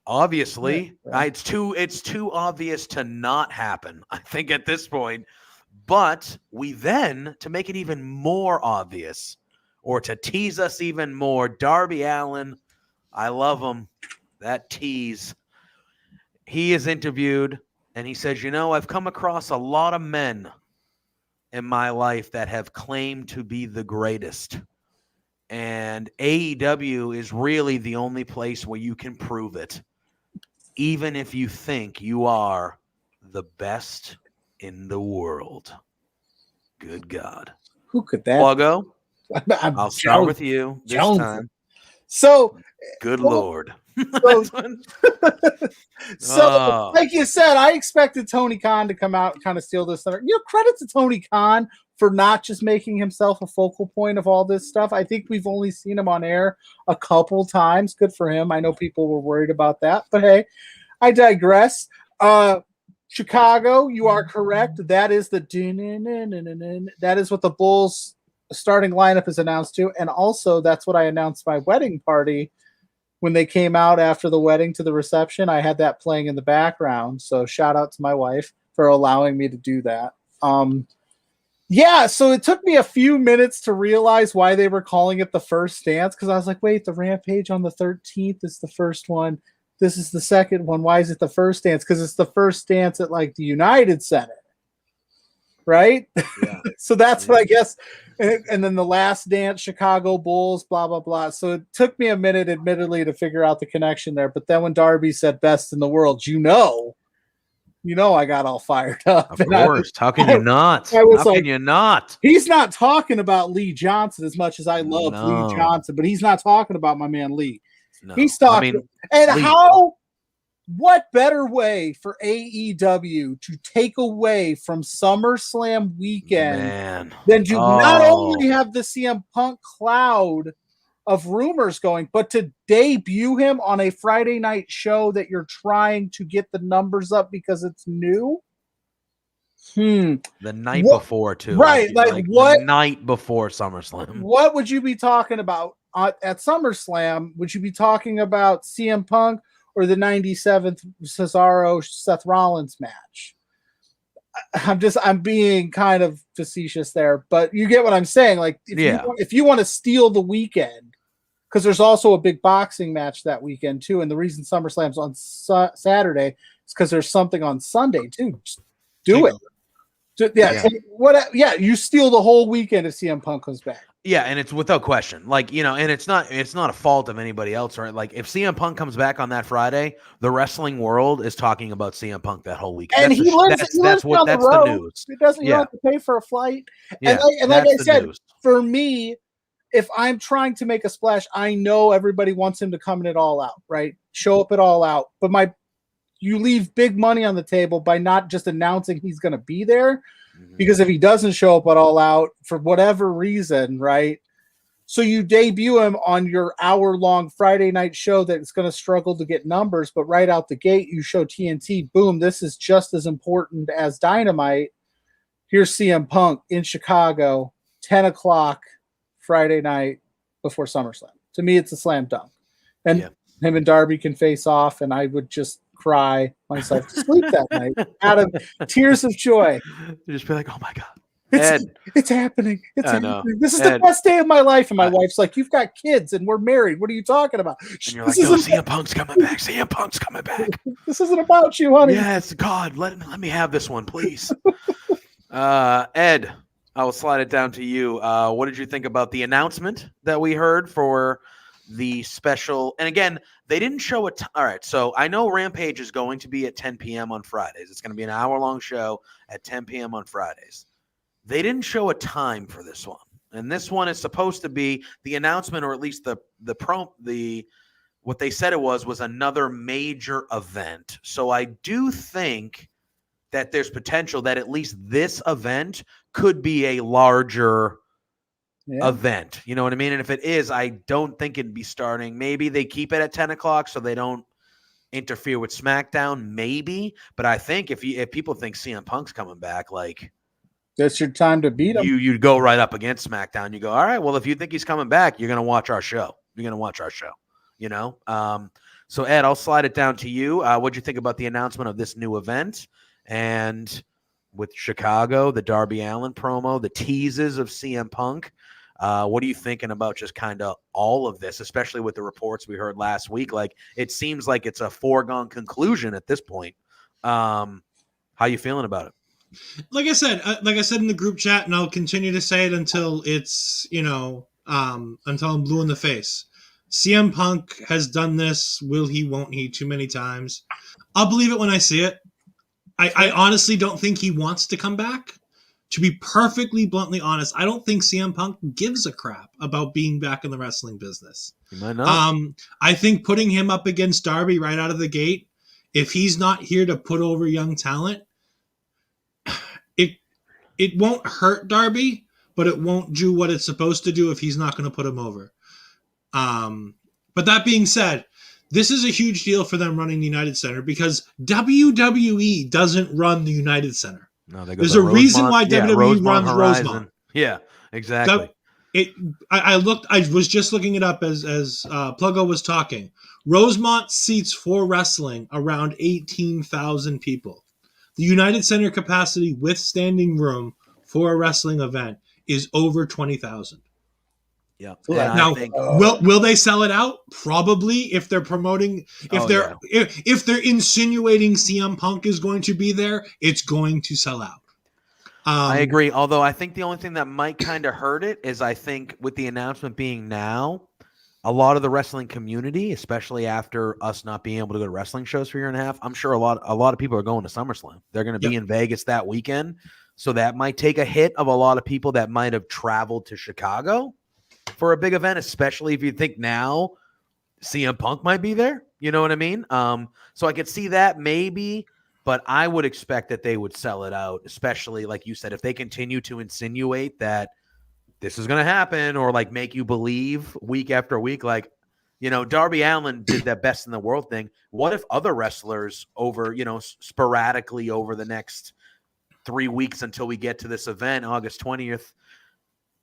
obviously. Right. It's too obvious to not happen, I think, at this point. But we then, to make it even more obvious, or to tease us even more, Darby Allin, I love him, that tease. He is interviewed, and he says, I've come across a lot of men in my life that have claimed to be the greatest. And AEW is really the only place where you can prove it, even if you think you are the best in the world. Good God. Who could that Pluggo, I'll start with you this time. So, good Lord. So, like you said, I expected Tony Khan to come out and kind of steal this thunder. Credit to Tony Khan for not just making himself a focal point of all this stuff. I think we've only seen him on air a couple times. Good for him. I know people were worried about that, but hey, I digress. Chicago, you are correct. That is that is what the Bulls starting lineup is announced to, and also that's what I announced my wedding party. When they came out after the wedding to the reception, I had that playing in the background. So shout out to my wife for allowing me to do that. So it took me a few minutes to realize why they were calling it the first dance, because I was like, wait, the Rampage on the 13th is the first one. This is the second one. Why is it the first dance? Because it's the first dance at like the United Center. Right? Yeah. So that's what I guess. And then the last dance, Chicago Bulls, blah, blah, blah. So it took me a minute, admittedly, to figure out the connection there. But then when Darby said best in the world, You know, I got all fired up. Of course. How can you not? I was How like, can you not? He's not talking about Lee Johnson as much as I love Lee Johnson, but he's not talking about my man Lee. No. He's talking. Lee. What better way for AEW to take away from SummerSlam weekend than to not only have the CM Punk cloud of rumors going, but to debut him on a Friday night show that you're trying to get the numbers up because it's new? The night before, too. Right. Like what? The night before SummerSlam. What would you be talking about at SummerSlam? Would you be talking about CM Punk or the 97th Cesaro Seth Rollins match? I'm being kind of facetious there, but you get what I'm saying. Like, if you want to steal the weekend, because there's also a big boxing match that weekend too, and the reason SummerSlam's on Saturday is because there's something on Sunday too. Just do it. You steal the whole weekend if CM Punk comes back. Yeah, and it's without question. Like, and it's not a fault of anybody else, right? Like, if CM Punk comes back on that Friday, the wrestling world is talking about CM Punk that whole weekend. And that's the news. It doesn't you don't have to pay for a flight. Yeah, and like I said, for me, if I'm trying to make a splash, I know everybody wants him to come in at All Out, right? Show up at All Out. But you leave big money on the table by not just announcing he's going to be there. Because if he doesn't show up at All Out for whatever reason, right? So you debut him on your hour-long Friday night show that's going to struggle to get numbers, but right out the gate, you show TNT, boom, this is just as important as Dynamite. Here's CM Punk in Chicago, 10 o'clock Friday night before SummerSlam. To me, it's a slam dunk. And him and Darby can face off, and I would just cry myself to sleep that night out of tears of joy. You just be like, oh my God. It's happening. It's happening. This is the best day of my life. And my wife's like, you've got kids and we're married. What are you talking about? And you're like, no, CM Punk's coming back. CM Punk's coming back. This isn't about you, honey. Yes, God, let me have this one, please. Ed, I will slide it down to you. What did you think about the announcement that we heard for the special? And again, they didn't show it. All right, so I know Rampage is going to be at 10 p.m. on Fridays. It's going to be an hour-long show at 10 p.m. on Fridays. They didn't show a time for this one, and this one is supposed to be the announcement, or at least what they said it was another major event. So I do think that there's potential that at least this event could be a larger event. You know what I mean? And if it is, I don't think it'd be starting. Maybe they keep it at 10 o'clock so they don't interfere with SmackDown. Maybe, but I think if people think CM Punk's coming back, like, that's your time to beat him. You go right up against SmackDown. You go, all right, well, if you think he's coming back, you're going to watch our show. You know? So, Ed, I'll slide it down to you. What'd you think about the announcement of this new event? And with Chicago, the Darby Allin promo, the teases of CM Punk, what are you thinking about just kind of all of this, especially with the reports we heard last week? Like, it seems like it's a foregone conclusion at this point. How you feeling about it? Like I said in the group chat, and I'll continue to say it until it's, until I'm blue in the face. CM Punk has done this. Will he, won't he, too many times. I'll believe it when I see it. I honestly don't think he wants to come back. To be perfectly bluntly honest, I don't think CM Punk gives a crap about being back in the wrestling business. He might not. I think putting him up against Darby right out of the gate, if he's not here to put over young talent, it won't hurt Darby, but it won't do what it's supposed to do if he's not going to put him over. But that being said, this is a huge deal for them running the United Center because WWE doesn't run the United Center. No, they go There's a reason why WWE runs Rosemont. Yeah, exactly. I was just looking it up as Pluggo was talking. Rosemont seats for wrestling around 18,000 people. The United Center capacity with standing room for a wrestling event is over 20,000. Yeah. Now, will they sell it out? Probably. If they're promoting, if they're insinuating CM Punk is going to be there, it's going to sell out. I agree. Although I think the only thing that might kind of hurt it is I think with the announcement being now, a lot of the wrestling community, especially after us not being able to go to wrestling shows for a year and a half, I'm sure a lot of people are going to SummerSlam. They're going to be in Vegas that weekend. So that might take a hit of a lot of people that might have traveled to Chicago for a big event, especially if you think now CM Punk might be there. You know what I mean? So I could see that maybe, but I would expect that they would sell it out, especially like you said, if they continue to insinuate that this is going to happen or like make you believe week after week. Like, Darby Allin did that best in the world thing. What if other wrestlers over, sporadically over the next 3 weeks until we get to this event, August 20th,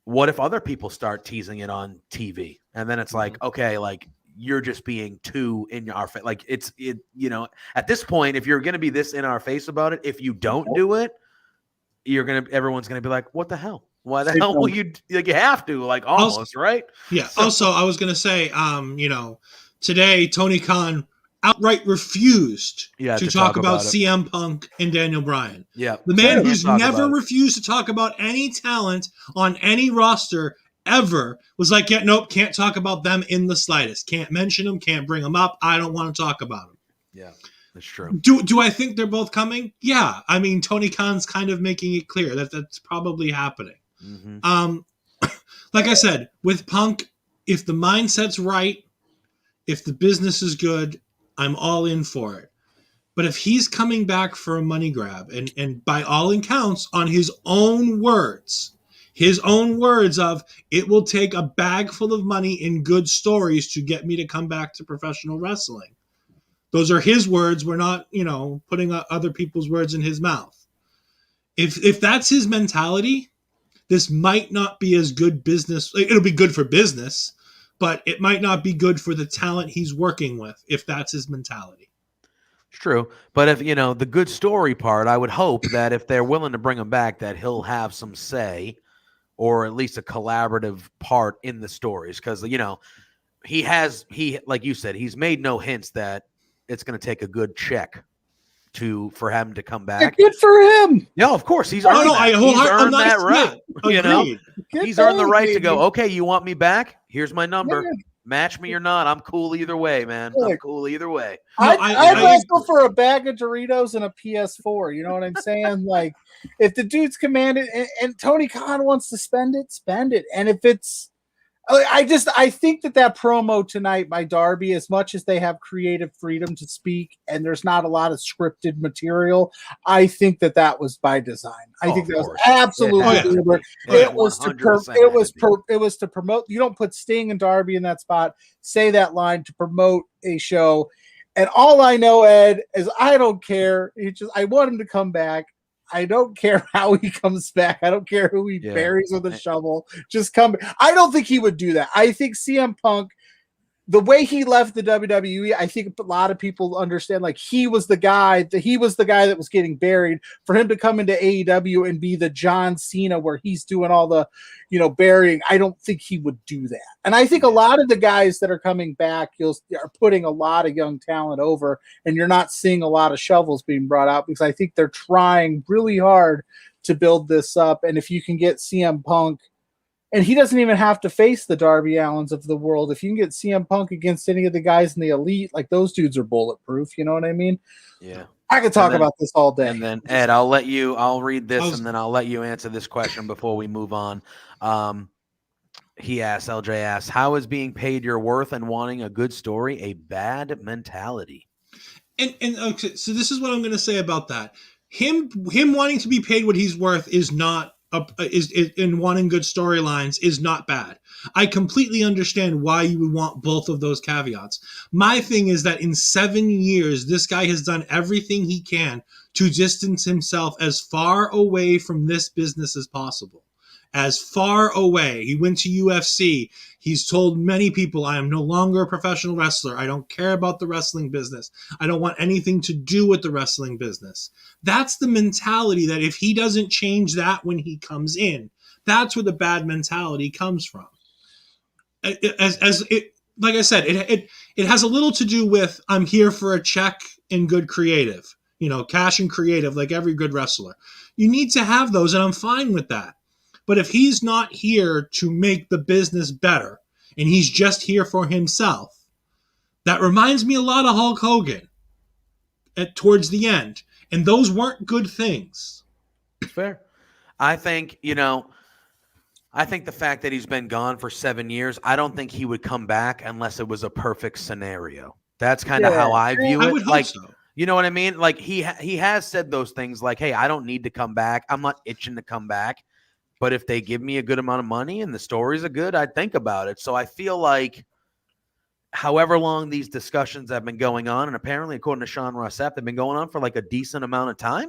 what if other people start teasing it on TV? And then it's like, okay, like you're just being too in our face. Like at this point, if you're going to be this in our face about it, if you don't do it, everyone's going to be like, what the hell? Why the hell will you? Like, you have to, like, almost, also, right? Yeah. So, also, I was gonna say, today Tony Khan outright refused to talk about CM Punk and Daniel Bryan. Yeah, the man who's never refused to talk about any talent on any roster ever was like, yeah, nope, can't talk about them in the slightest. Can't mention them. Can't bring them up. I don't want to talk about them. Yeah. That's true. Do I think they're both coming? Yeah. I mean, Tony Khan's kind of making it clear that that's probably happening. Mm-hmm. Like I said, with Punk, if the mindset's right, if the business is good, I'm all in for it. But if he's coming back for a money grab, and by all accounts, on his own words of, it will take a bag full of money and good stories to get me to come back to professional wrestling. Those are his words. We're not, putting other people's words in his mouth. If that's his mentality, this might not be as good business. It'll be good for business, but it might not be good for the talent he's working with if that's his mentality. It's true. But if, the good story part, I would hope that if they're willing to bring him back, that he'll have some say or at least a collaborative part in the stories. Because, he, like you said, he's made no hints that it's going to take a good check for him to come back. Good for him. Yeah, of course. He's earned that right. He's earned the right to go, okay, you want me back? Here's my number. Yeah. Match me or not. I'm cool either way, man. I'm cool either way. I'd wrestle for a bag of Doritos and a PS4. You know what I'm saying? Like, if the dude's commanded and Tony Khan wants to spend it. And if it's, I think that promo tonight by Darby, as much as they have creative freedom to speak and there's not a lot of scripted material, I think that was by design. I think that was absolutely deliberate. It was to promote. You don't put Sting and Darby in that spot, say that line to promote a show. And all I know, Ed, is I don't care. I want him to come back. I don't care how he comes back. I don't care who he buries with a shovel. Just come. I don't think he would do that. I think CM Punk, the way he left the WWE, I think a lot of people understand, like, he was the guy that was getting buried. For him to come into AEW and be the John Cena where he's doing all the, burying, I don't think he would do that. And I think a lot of the guys that are coming back, are putting a lot of young talent over, and you're not seeing a lot of shovels being brought out because I think they're trying really hard to build this up. And if you can get CM Punk, and he doesn't even have to face the Darby Allins of the world. If you can get CM Punk against any of the guys in the elite, like, those dudes are bulletproof. You know what I mean? Yeah. I could talk about this all day. And then, Ed, I'll read this and then I'll let you answer this question before we move on. LJ asks, how is being paid your worth and wanting a good story a bad mentality? And okay, so this is what I'm going to say about that. Him wanting to be paid what he's worth is not is in wanting good storylines is not bad. I completely understand why you would want both of those caveats. My thing is that in 7 years, this guy has done everything he can to distance himself as far away from this business as possible. As far away. He went to UFC. He's told many people, I am no longer a professional wrestler. I don't care about the wrestling business. I don't want anything to do with the wrestling business. That's the mentality that if he doesn't change that when he comes in, that's where the bad mentality comes from. Like I said, it has a little to do with, I'm here for a check and good creative, cash and creative, like every good wrestler. You need to have those, and I'm fine with that. But if he's not here to make the business better, and he's just here for himself. That reminds me a lot of Hulk Hogan towards the end. And those weren't good things. It's fair. I think, I think the fact that he's been gone for 7 years, I don't think he would come back unless it was a perfect scenario. That's kind of how I view it. I would hope so. You know what I mean? Like he has said those things like, hey, I don't need to come back. I'm not itching to come back. But if they give me a good amount of money and the stories are good, I'd think about it. So I feel like however long these discussions have been going on, and apparently according to Sean Rossap, they've been going on for like a decent amount of time.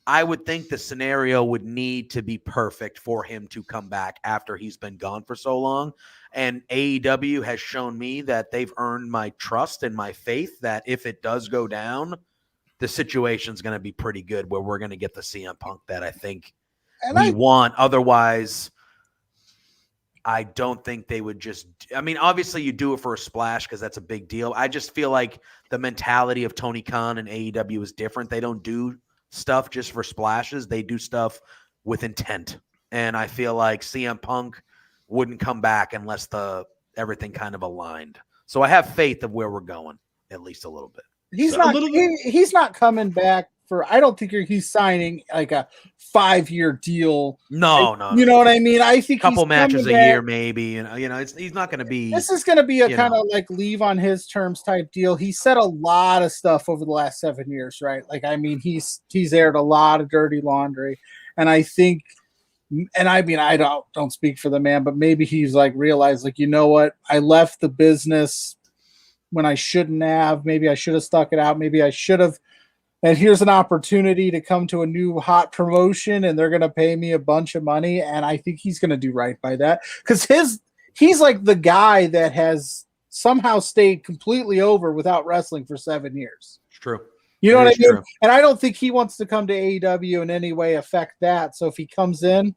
I would think the scenario would need to be perfect for him to come back after he's been gone for so long. And AEW has shown me that they've earned my trust and my faith that if it does go down, the situation's going to be pretty good where we're going to get the CM Punk that I think we want. Otherwise, I don't think they would just – I mean, obviously you do it for a splash because that's a big deal. I just feel like the mentality of Tony Khan and AEW is different. They don't do stuff just for splashes. They do stuff with intent. And I feel like CM Punk wouldn't come back unless everything kind of aligned. So I have faith of where we're going, at least a little bit. He's not coming back I don't think he's signing like a 5-year deal. No. You know what I mean? I think a couple matches a year, maybe. He's not going to be. This is going to be a kind of like leave on his terms type deal. He said a lot of stuff over the last 7 years, right? Like, I mean, he's aired a lot of dirty laundry, and I think, and I mean, I don't speak for the man, but maybe he's like realized, like, you know what? I left the business when I shouldn't have. Maybe I should have stuck it out. Maybe I should have. And here's an opportunity to come to a new hot promotion, and they're going to pay me a bunch of money. And I think he's going to do right by that because he's like the guy that has somehow stayed completely over without wrestling for 7 years. It's true. You know what I mean? True. And I don't think he wants to come to AEW in any way affect that. So if he comes in,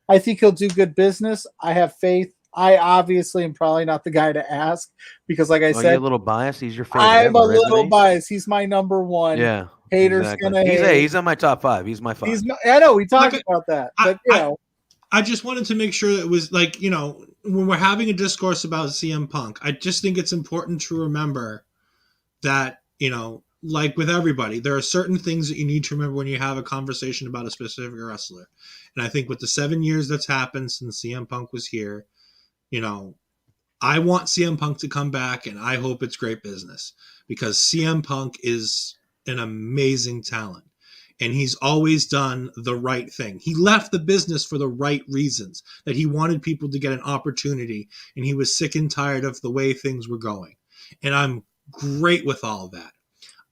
I think he'll do good business. I have faith. I obviously am probably not the guy to ask because, like I said, you're a little biased. He's your favorite. I'm a little biased. He's my number one. Yeah. Haters gonna hate. He's on my top 5. He's my 5. I know we talked about that, but I just wanted to make sure that it was like, when we're having a discourse about CM Punk, I just think it's important to remember that, like with everybody, there are certain things that you need to remember when you have a conversation about a specific wrestler. And I think with the 7 years that's happened since CM Punk was here, I want CM Punk to come back, and I hope it's great business because CM Punk is an amazing talent, and he's always done the right thing. He left the business for the right reasons, that he wanted people to get an opportunity, and he was sick and tired of the way things were going. And I'm great with all of that.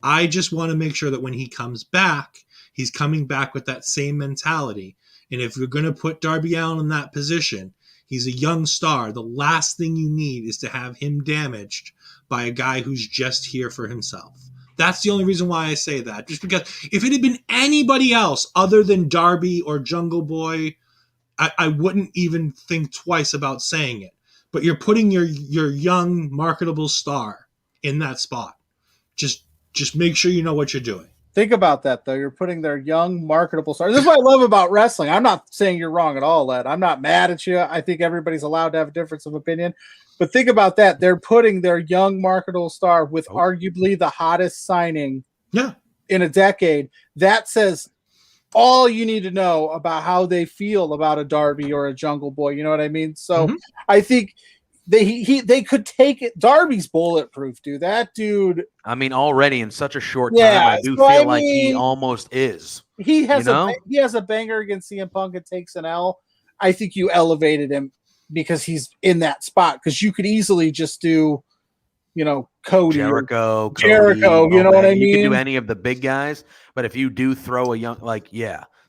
I just want to make sure that when he comes back, he's coming back with that same mentality. And if you're going to put Darby Allin in that position, he's a young star. The last thing you need is to have him damaged by a guy who's just here for himself. That's the only reason why I say that. Just because if it had been anybody else other than Darby or Jungle Boy, I wouldn't even think twice about saying it. But you're putting your young, marketable star in that spot. Just make sure you know what you're doing. Think about that, though. You're putting their young, marketable star. This is what I love about wrestling. I'm not saying you're wrong at all, Ed. I'm not mad at you. I think everybody's allowed to have a difference of opinion. But think about that. They're putting their young, marketable star with arguably the hottest signing in a decade. That says all you need to know about how they feel about a Darby or a Jungle Boy. You know what I mean? So I think they could take it. Darby's bulletproof, dude. That dude. I mean, already in such a short time, I do feel like he almost is. He has a banger against CM Punk and takes an L. I think you elevated him because he's in that spot. Because you could easily just do, Cody, Jericho. You know what I mean? You could do any of the big guys, but if you do throw a young,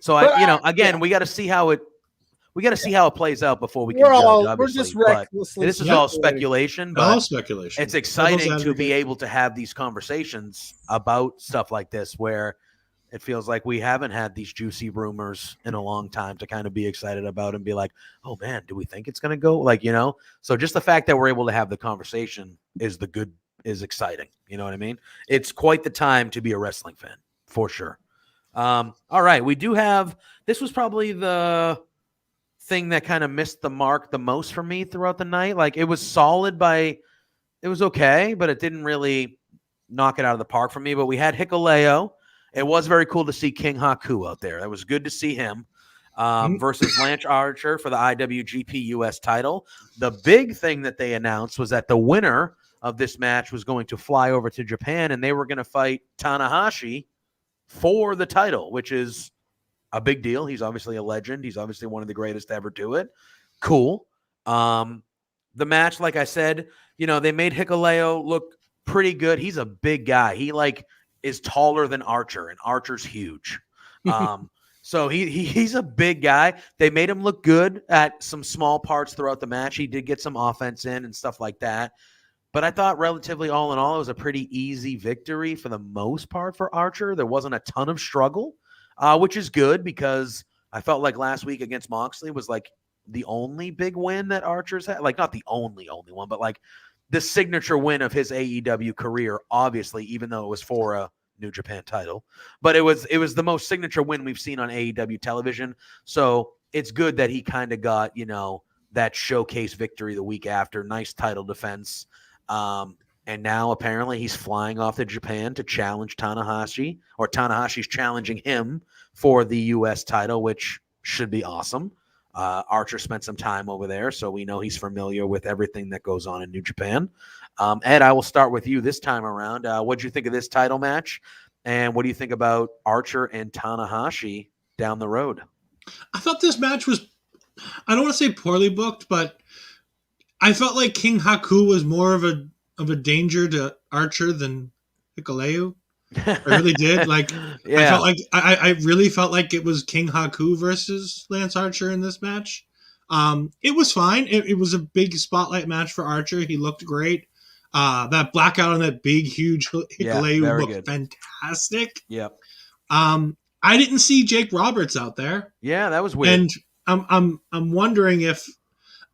So again, we got to see how it. We got to see how it plays out before we can judge. We're just recklessly. This is all speculation, but all speculation. It's exciting to be able to have these conversations about stuff like this, where it feels like we haven't had these juicy rumors in a long time to kind of be excited about and be like, "Oh man, do we think it's going to go?" So just the fact that we're able to have the conversation is exciting. You know what I mean? It's quite the time to be a wrestling fan, for sure. All right, we do have. This was probably the thing that kind of missed the mark the most for me throughout the night. Like, it was solid it was okay, but it didn't really knock it out of the park for me. But we had Hikuleo. It was very cool to see King Haku out there. That was good to see him versus Lance Archer for the IWGP US title. The big thing that they announced was that the winner of this match was going to fly over to Japan, and they were going to fight Tanahashi for the title, which is a big deal. He's obviously a legend. He's obviously one of the greatest to ever do it. Cool. The match, like I said, they made Hikuleo look pretty good. He's a big guy. He is taller than Archer, and Archer's huge. So he's a big guy. They made him look good at some small parts throughout the match. He did get some offense in and stuff like that. But I thought relatively all in all, it was a pretty easy victory for the most part for Archer. There wasn't a ton of struggle, which is good because I felt like last week against Moxley was like the only big win that Archer's had. Like, not the only one, but like the signature win of his AEW career, obviously, even though it was for a New Japan title. But it was the most signature win we've seen on AEW television. So it's good that he kind of got, that showcase victory the week after. Nice title defense. And now apparently he's flying off to Japan to challenge Tanahashi, or Tanahashi's challenging him for the U.S. title, which should be awesome. Archer spent some time over there, so we know he's familiar with everything that goes on in New Japan. Ed, I will start with you this time around. What did you think of this title match? And what do you think about Archer and Tanahashi down the road? I thought this match was, I don't want to say poorly booked, but I felt like King Haku was more of a danger to Archer than Hikuleo. I really did. Yeah. I really felt like it was King Haku versus Lance Archer in this match. It was fine. It was a big spotlight match for Archer. He looked great. That blackout on that big, huge Hikuleo looked fantastic. Yep. I didn't see Jake Roberts out there. Yeah, that was weird. And I'm wondering if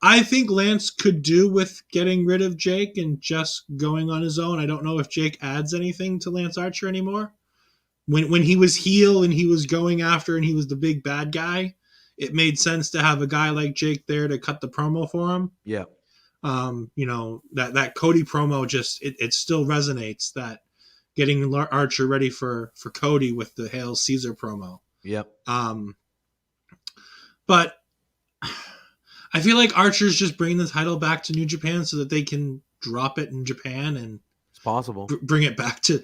I think Lance could do with getting rid of Jake and just going on his own. I don't know if Jake adds anything to Lance Archer anymore. When he was heel and he was going after and he was the big bad guy, it made sense to have a guy like Jake there to cut the promo for him. Yeah. That Cody promo just it still resonates, that getting Archer ready for Cody with the Hail Caesar promo. Yep. But I feel like Archer's just bringing the title back to New Japan so that they can drop it in Japan and it's possible bring it back to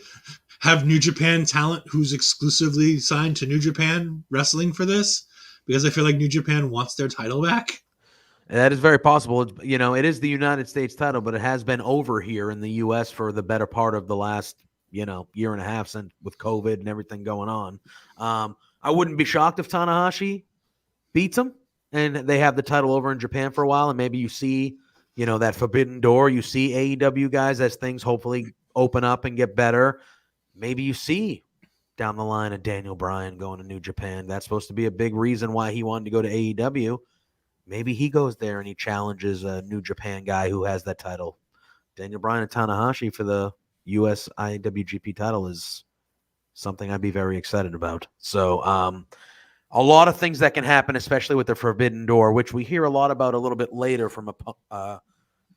have New Japan talent who's exclusively signed to New Japan wrestling for this, because I feel like New Japan wants their title back. That is very possible. It is the United States title, but it has been over here in the U.S. for the better part of the last, year and a half since with COVID and everything going on. I wouldn't be shocked if Tanahashi beats him and they have the title over in Japan for a while, and maybe you see, that forbidden door. You see AEW guys as things hopefully open up and get better. Maybe you see down the line a Daniel Bryan going to New Japan. That's supposed to be a big reason why he wanted to go to AEW. Maybe he goes there and he challenges a New Japan guy who has that title. Daniel Bryan and Tanahashi for the US IWGP title is something I'd be very excited about. So a lot of things that can happen, especially with the Forbidden Door, which we hear a lot about a little bit later from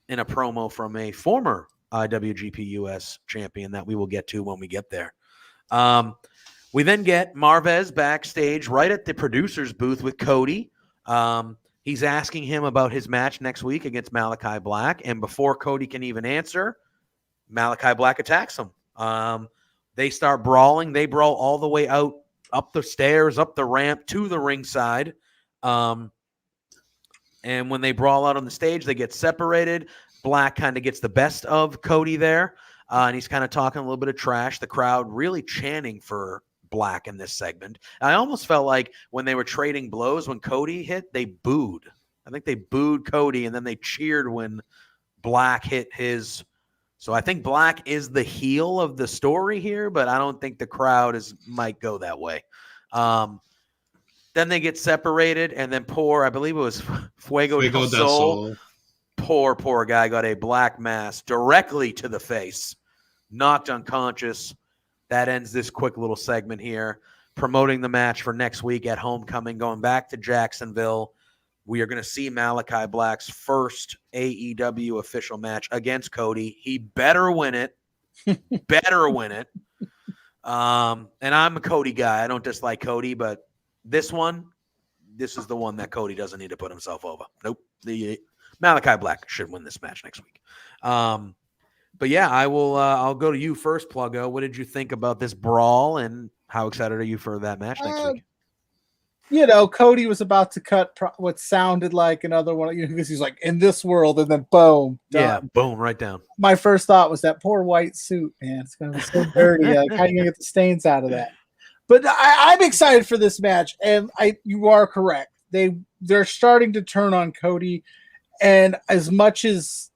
in a promo from a former IWGP US champion that we will get to when we get there. We then get Marvez backstage right at the producer's booth with Cody. He's asking him about his match next week against Malachi Black. And before Cody can even answer, Malachi Black attacks him. They start brawling. They brawl all the way out, up the stairs, up the ramp to the ringside. And when they brawl out on the stage, they get separated. Black kind of gets the best of Cody there. And he's kind of talking a little bit of trash. The crowd really chanting for Black in this segment. I almost felt like when they were trading blows, when Cody hit, they booed. I think they booed Cody, and then they cheered when Black hit his. So I think Black is the heel of the story here, but I don't think the crowd might go that way. Then they get separated, and then I believe it was Fuego del Sol. Poor guy got a black mass directly to the face, knocked unconscious. That ends this quick little segment here, promoting the match for next week at Homecoming, going back to Jacksonville. We are going to see Malachi Black's first AEW official match against Cody. He better win it. Better win it. And I'm a Cody guy. I don't dislike Cody, but this is the one that Cody doesn't need to put himself over. Nope. The Malachi Black should win this match next week. But yeah, I'll go to you first, Pluggo. What did you think about this brawl, and how excited are you for that match next week? Cody was about to cut what sounded like another one, because he's like, in this world, and then boom. Done. Yeah, boom, right down. My first thought was that poor white suit, man. It's going to be so dirty. Like, how are you going to get the stains out of that? But I'm excited for this match, and you are correct. They're starting to turn on Cody, and as much as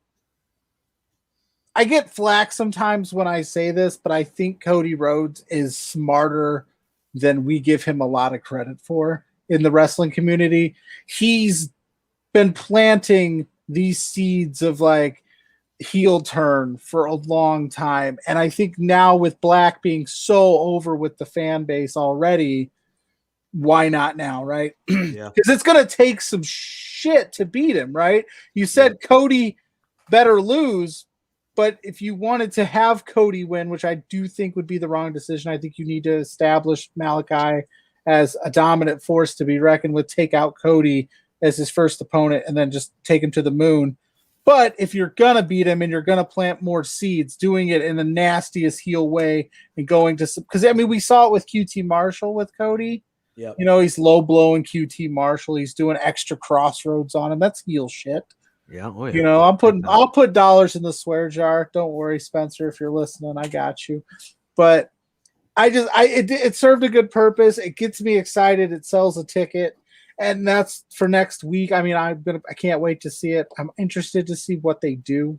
I get flack sometimes when I say this, but I think Cody Rhodes is smarter than we give him a lot of credit for in the wrestling community. He's been planting these seeds of like heel turn for a long time. And I think now with Black being so over with the fan base already, why not now, right? Yeah. Because it's going to take some shit to beat him, right? You said Cody better lose, but if you wanted to have Cody win, which I do think would be the wrong decision, I think you need to establish Malachi as a dominant force to be reckoned with, take out Cody as his first opponent, and then just take him to the moon. But if you're going to beat him and you're going to plant more seeds, doing it in the nastiest heel way and going to – because, I mean, we saw it with QT Marshall with Cody. Yep. He's low-blowing QT Marshall. He's doing extra crossroads on him. That's heel shit. Yeah. Oh, yeah. I'll put dollars in the swear jar. Don't worry, Spencer, if you're listening, I got you. But it served a good purpose. It gets me excited. It sells a ticket, and that's for next week. I mean, I can't wait to see it. I'm interested to see what they do.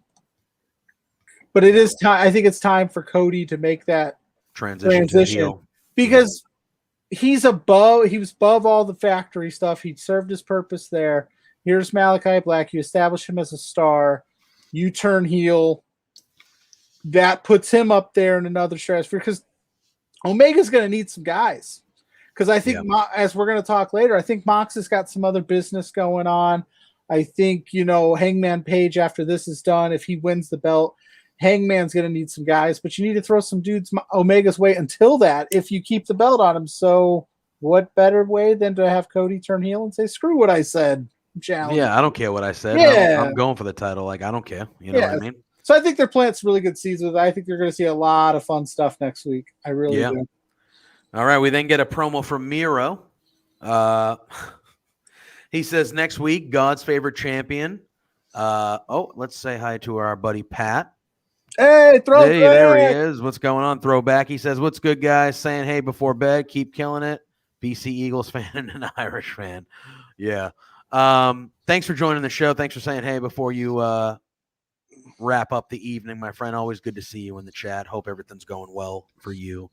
But it is time. I think it's time for Cody to make that transition because he was above all the factory stuff. He served his purpose there. Here's Malachi Black. You establish him as a star. You turn heel. That puts him up there in another stratosphere because Omega's going to need some guys. Because I think, as we're going to talk later, I think Mox has got some other business going on. I think, Hangman Page, after this is done, if he wins the belt, Hangman's going to need some guys. But you need to throw some dudes Omega's way until that if you keep the belt on him. So what better way than to have Cody turn heel and say, screw what I said? Challenge. Yeah, I don't care what I said. Yeah. I'm going for the title. Like, I don't care. You know what I mean? So I think they're planting some really good seeds with it. I think they're going to see a lot of fun stuff next week. I really do. All right. We then get a promo from Miro. He says next week, God's favorite champion. Let's say hi to our buddy Pat. Hey, throwback. Hey, there he is. What's going on? Throwback. He says, what's good, guys? Saying hey before bed. Keep killing it. BC Eagles fan and an Irish fan. Yeah. Thanks for joining the show. Thanks for saying hey before you wrap up the evening, my friend. Always good to see you in the chat. Hope everything's going well for you.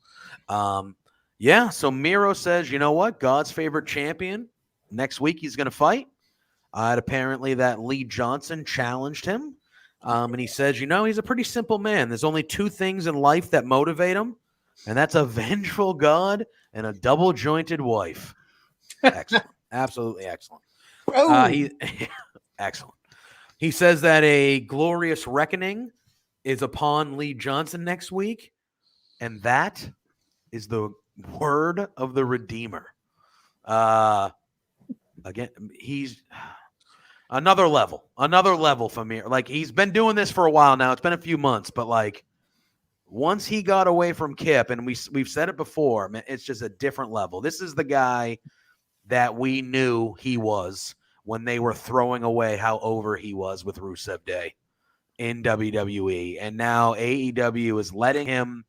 So Miro says, you know what? God's favorite champion. Next week he's going to fight. Apparently that Lee Johnson challenged him. And he says, he's a pretty simple man. There's only two things in life that motivate him, and that's a vengeful God and a double-jointed wife. Excellent. Absolutely excellent. Excellent. He says that a glorious reckoning is upon Lee Johnson next week, and that is the word of the Redeemer. Again, he's another level for me. Like, he's been doing this for a while now. It's been a few months, but like once he got away from Kip, and we've said it before, man, it's just a different level. This is the guy that we knew he was when they were throwing away how over he was with Rusev Day in WWE. And now AEW is letting him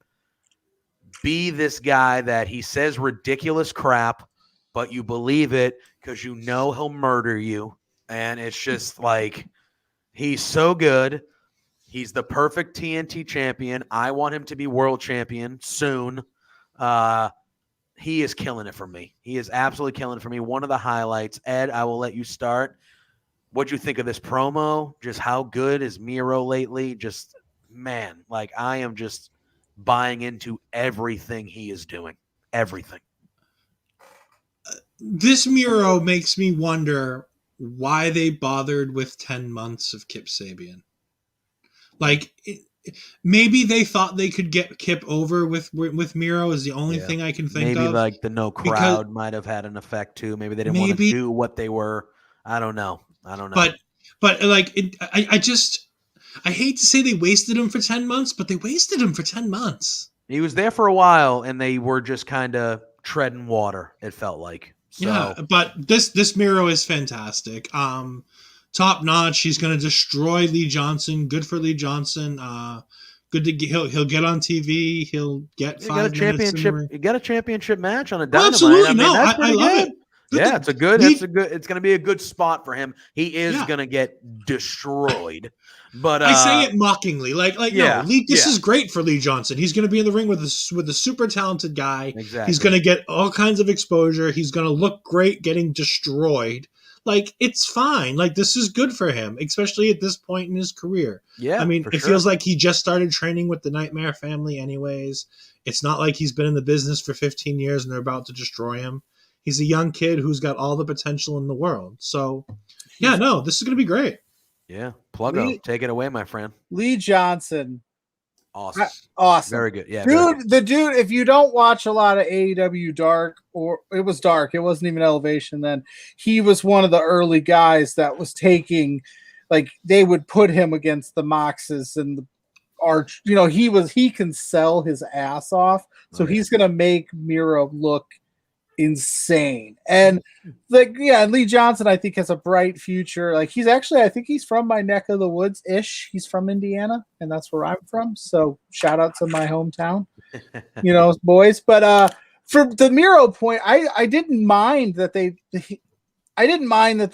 be this guy that he says ridiculous crap, but you believe it because you know he'll murder you. And it's just like, he's so good. He's the perfect TNT champion. I want him to be world champion soon. He is killing it for me. He is absolutely killing it for me. One of the highlights. Ed, I will let you start. What'd you think of this promo? Just how good is Miro lately? Just, man, like, I am just buying into everything he is doing. Everything. This Miro makes me wonder why they bothered with 10 months of Kip Sabian. Like, maybe they thought they could get Kip over with Miro is the only thing I can think of. Maybe like the no crowd might have had an effect too. Maybe they didn't want to do what they were. I don't know. But like, I hate to say they wasted him for 10 months, but they wasted him for 10 months. He was there for a while, and they were just kind of treading water, it felt like. So. Yeah, but this Miro is fantastic. Top notch. He's going to destroy Lee Johnson. Good for Lee Johnson. Good to he'll get on TV. He'll get 5 minutes. You got a championship match on a Dynamite. Absolutely, I love it. Yeah, it's going to be a good spot for him. He is going to get destroyed. But I say it mockingly, no, Lee, this is great for Lee Johnson. He's going to be in the ring with a super talented guy. Exactly. He's going to get all kinds of exposure. He's going to look great getting destroyed. Like, it's fine. Like, this is good for him, especially at this point in his career. Yeah, I mean, it feels like he just started training with the Nightmare Family anyways. It's not like he's been in the business for 15 years and they're about to destroy him. He's a young kid who's got all the potential in the world. So, this is going to be great. Yeah. Pluggo, take it away, my friend. Lee Johnson. Awesome. Very good. Yeah. Dude, the dude, if you don't watch a lot of AEW Dark, or it was Dark, it wasn't even Elevation then, he was one of the early guys that was taking, like, they would put him against the Moxes and the Arch. You know, he can sell his ass off. So he's going to make Miro look insane. And Lee Johnson, I think, has a bright future. Like, I think he's from my neck of the woods ish. He's from Indiana, and that's where I'm from. So shout out to my hometown, boys. But for the Miro point, I didn't mind that the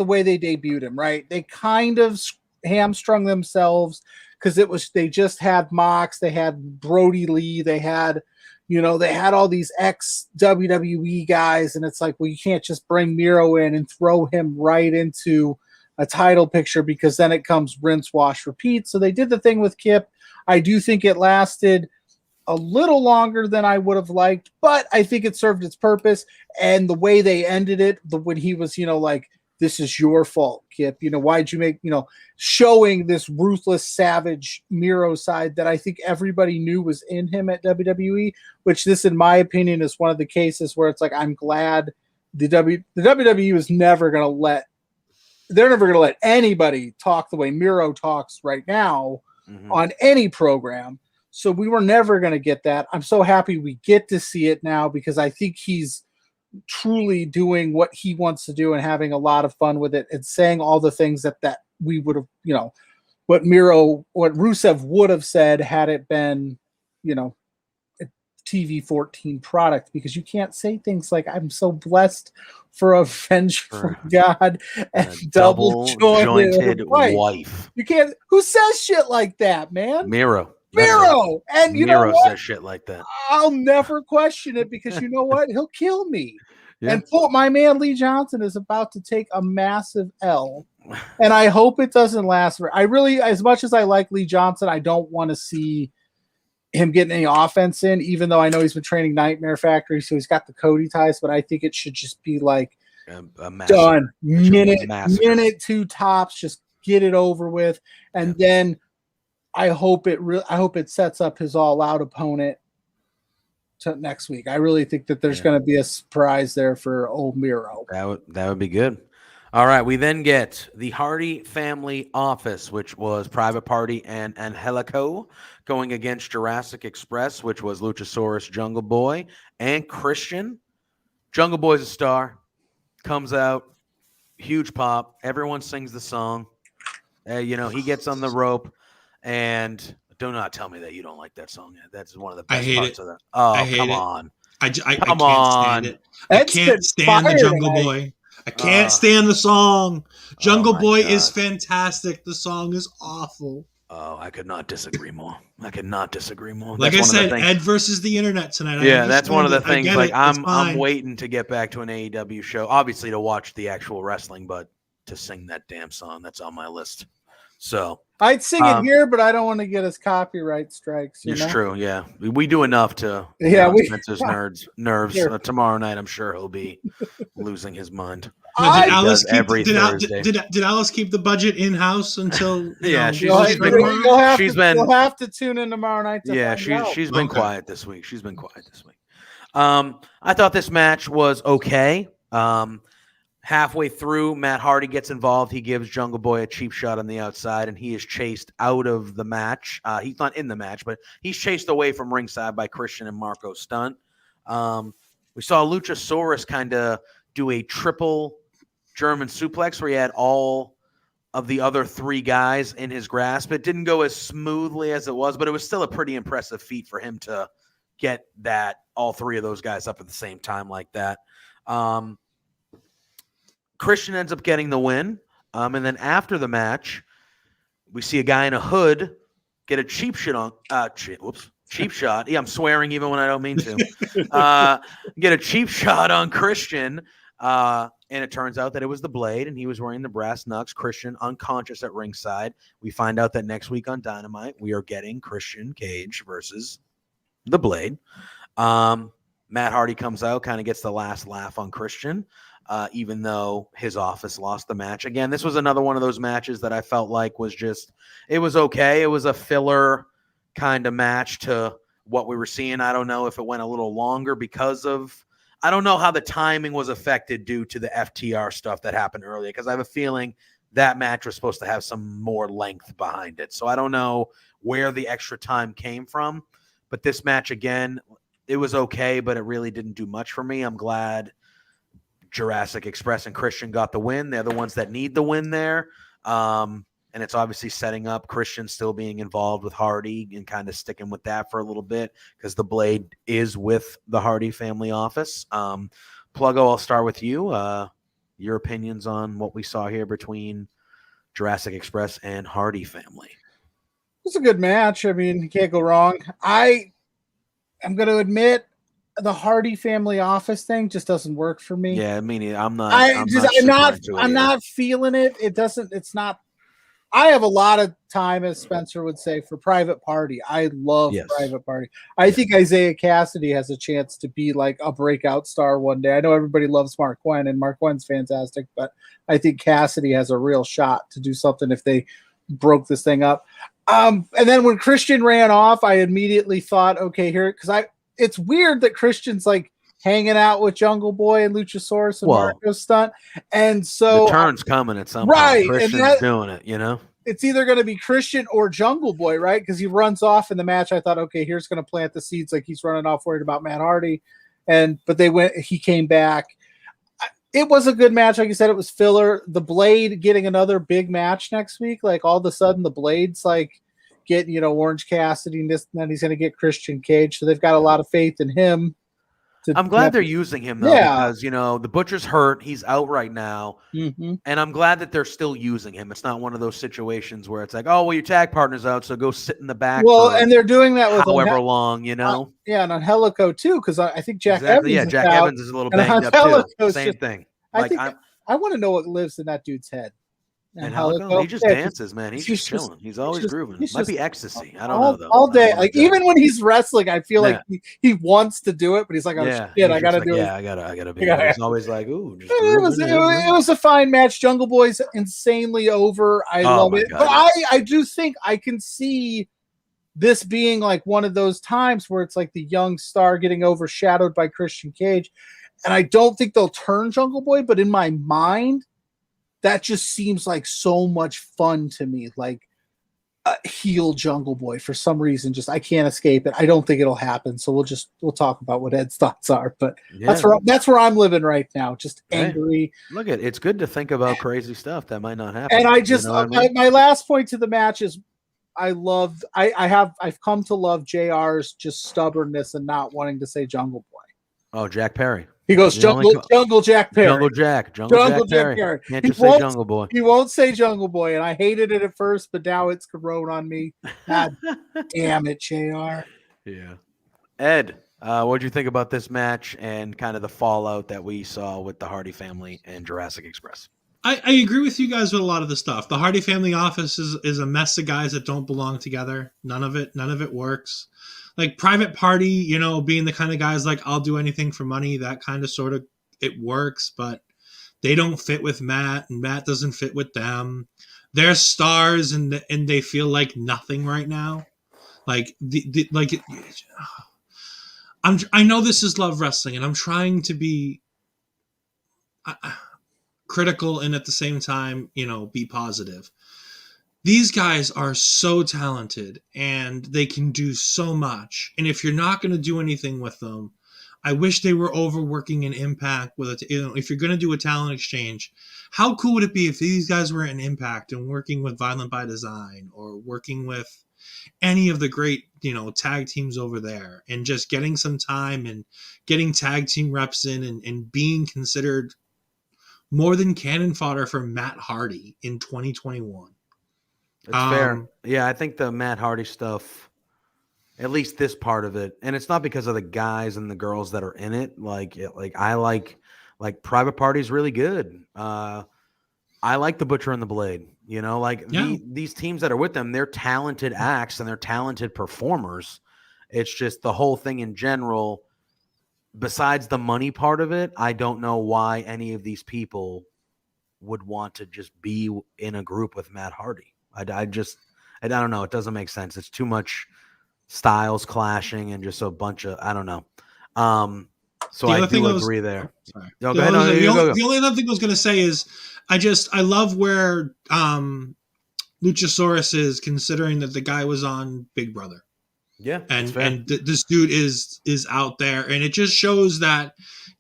way they debuted him, right? They kind of hamstrung themselves because they just had Mox, they had Brody Lee, they had all these ex-WWE guys, and it's like, well, you can't just bring Miro in and throw him right into a title picture because then it comes rinse, wash, repeat. So they did the thing with Kip. I do think it lasted a little longer than I would have liked, but I think it served its purpose. And the way they ended it, when he was, like, this is your fault, Kip. Why'd you make, showing this ruthless, savage Miro side that I think everybody knew was in him at WWE, which this, in my opinion, is one of the cases where it's like, I'm glad the WWE is never going to they're never going to let anybody talk the way Miro talks right now on any program. So we were never going to get that. I'm so happy we get to see it now because I think he's truly doing what he wants to do and having a lot of fun with it and saying all the things that we would have, what Rusev would have said had it been, a TV 14 product, because you can't say things like, I'm so blessed for a vengeful God and double jointed wife. You can't, who says shit like that, man? Miro. And Miro says shit like that. I'll never question it because you know what? He'll kill me. Yeah. And my man Lee Johnson is about to take a massive L. And I hope it doesn't last. I really, as much as I like Lee Johnson, I don't want to see him getting any offense in, even though I know he's been training Nightmare Factory, so he's got the Cody ties, but I think it should just be like done. Minute 2 tops, just get it over with. And then I hope it sets up his all-out opponent to next week. I really think that there's going to be a surprise there for old Miro. That would be good. All right, we then get the Hardy Family Office, which was Private Party and Angelico, going against Jurassic Express, which was Luchasaurus, Jungle Boy, and Christian. Jungle Boy's a star. Comes out, huge pop. Everyone sings the song. He gets on the rope. And do not tell me that you don't like that song. That's one of the best parts of that. Oh, come on. I can't stand it. I can't stand the Jungle Boy. I can't stand the song. Jungle Boy is fantastic. The song is awful. Oh, I could not disagree more. Like I said, Ed versus the internet tonight. That's one of the things. Like, I'm waiting to get back to an AEW show, obviously to watch the actual wrestling, but to sing that damn song, that's on my list. So I'd sing it here, but I don't want to get us copyright strikes. It's true. Yeah, we do enough to Spencer's nerves. Sure. Tomorrow night, I'm sure he'll be losing his mind. Did Alice keep every Thursday. Did Alice keep the budget in house until? Yeah, you'll have to tune in tomorrow night. She's been quiet this week. I thought this match was okay. Halfway through, Matt Hardy gets involved. He gives Jungle Boy a cheap shot on the outside, and he is chased out of the match. He's not in the match, but he's chased away from ringside by Christian and Marco Stunt. We saw Luchasaurus kind of do a triple German suplex where he had all of the other three guys in his grasp. It didn't go as smoothly as it was, but it was still a pretty impressive feat for him to get all three of those guys up at the same time like that. Christian ends up getting the win. And then after the match, we see a guy in a hood get a cheap shot. Yeah, I'm swearing even when I don't mean to. Get a cheap shot on Christian. And it turns out that it was the Blade, and he was wearing the brass knucks. Christian unconscious at ringside. We find out that next week on Dynamite, we are getting Christian Cage versus the Blade. Matt Hardy comes out, kind of gets the last laugh on Christian. Even though his office lost the match. Again, this was another one of those matches that I felt like it was okay. It was a filler kind of match to what we were seeing. I don't know if it went a little longer I don't know how the timing was affected due to the FTR stuff that happened earlier, because I have a feeling that match was supposed to have some more length behind it. So I don't know where the extra time came from, but this match, again, it was okay, but it really didn't do much for me. I'm glad Jurassic Express and Christian got the win. They're the ones that need the win there. And it's obviously setting up Christian still being involved with Hardy and kind of sticking with that for a little bit because the Blade is with the Hardy family office. Pluggo, I'll start with you. Your opinions on what we saw here between Jurassic Express and Hardy family. It's a good match. I mean, you can't go wrong. I'm going to admit, the Hardy family office thing just doesn't work for me. Yeah, I mean, I'm not feeling it. It's not. I have a lot of time, as Spencer would say, for Private Party. I love Private Party. I think Isaiah Cassidy has a chance to be like a breakout star one day. I know everybody loves Mark Quinn, and Mark Quinn's fantastic, but I think Cassidy has a real shot to do something if they broke this thing up. And then when Christian ran off, I immediately thought, okay, it's weird that Christian's like hanging out with Jungle Boy and Luchasaurus and Marco Stunt. And so the turn's coming at some point. Christian's doing it, you know? It's either going to be Christian or Jungle Boy, right? Because he runs off in the match. I thought, okay, here's going to plant the seeds. Like he's running off worried about Matt Hardy. But he came back. It was a good match. Like you said, it was filler. The Blade getting another big match next week. Like all of a sudden the Blade's like, get Orange Cassidy and then he's going to get Christian Cage, so they've got a lot of faith in him. I'm glad they're using him though, because the Butcher's hurt, he's out right now, and I'm glad that they're still using him. It's not one of those situations where it's like, oh well, your tag partner's out, so go sit in the back. Well, and they're doing that with however long, and on Helico too, because I think Jack Evans. Yeah, Jack Evans is a little banged up too. Same thing. I want to know what lives in that dude's head. And Helico, he just dances, man. He's just chilling. He's always grooving. It might be ecstasy. I don't know though. All day, like even when he's wrestling, I feel like he wants to do it, but he's like, "Oh shit, I gotta do it." Yeah, I gotta be. He's always like, "Ooh." Just it was a fine match. Jungle Boy's insanely over. I love it, but I do think I can see this being like one of those times where it's like the young star getting overshadowed by Christian Cage, and I don't think they'll turn Jungle Boy, but in my mind, that just seems like so much fun to me, like a heel Jungle Boy for some reason. Just I can't escape it. I don't think it'll happen. So we'll talk about what Ed's thoughts are. But that's where I'm living right now. Just angry. Look it's good to think about crazy stuff that might not happen. And I just my last point to the match is I've come to love JR's just stubbornness and not wanting to say Jungle Boy. Oh, Jack Perry. He goes Jungle Jack Perry. Jungle Jack Perry. Can't just say Jungle Boy. He won't say Jungle Boy, and I hated it at first, but now it's grown on me. God damn it, JR. Yeah. Ed, what did you think about this match and kind of the fallout that we saw with the Hardy family and Jurassic Express? I agree with you guys with a lot of the stuff. The Hardy family office is a mess of guys that don't belong together. None of it works. Like Private Party, being the kind of guys like I'll do anything for money, that kind of sort of it works, but They don't fit with Matt, and Matt doesn't fit with them. They're stars, and they feel like nothing right now. Like I know this is Love Wrestling, and I'm trying to be critical and at the same time, be positive. These guys are so talented and they can do so much. And if you're not going to do anything with them, I wish they were overworking an Impact with it. If you're going to do a talent exchange, how cool would it be if these guys were in Impact and working with Violent by Design or working with any of the great, tag teams over there, and just getting some time and getting tag team reps in and being considered more than cannon fodder for Matt Hardy in 2021. It's fair. Yeah, I think the Matt Hardy stuff, at least this part of it, and it's not because of the guys and the girls that are in it. I like Private Party's really good. I like the Butcher and the Blade. These teams that are with them, they're talented acts and they're talented performers. It's just the whole thing in general. Besides the money part of it, I don't know why any of these people would want to just be in a group with Matt Hardy. I don't know. It doesn't make sense. It's too much styles clashing and just a bunch of, I don't know. So I do agree there. Sorry. The only other thing I was going to say is I love where Luchasaurus is, considering that the guy was on Big Brother. Yeah. And this dude is out there, and it just shows that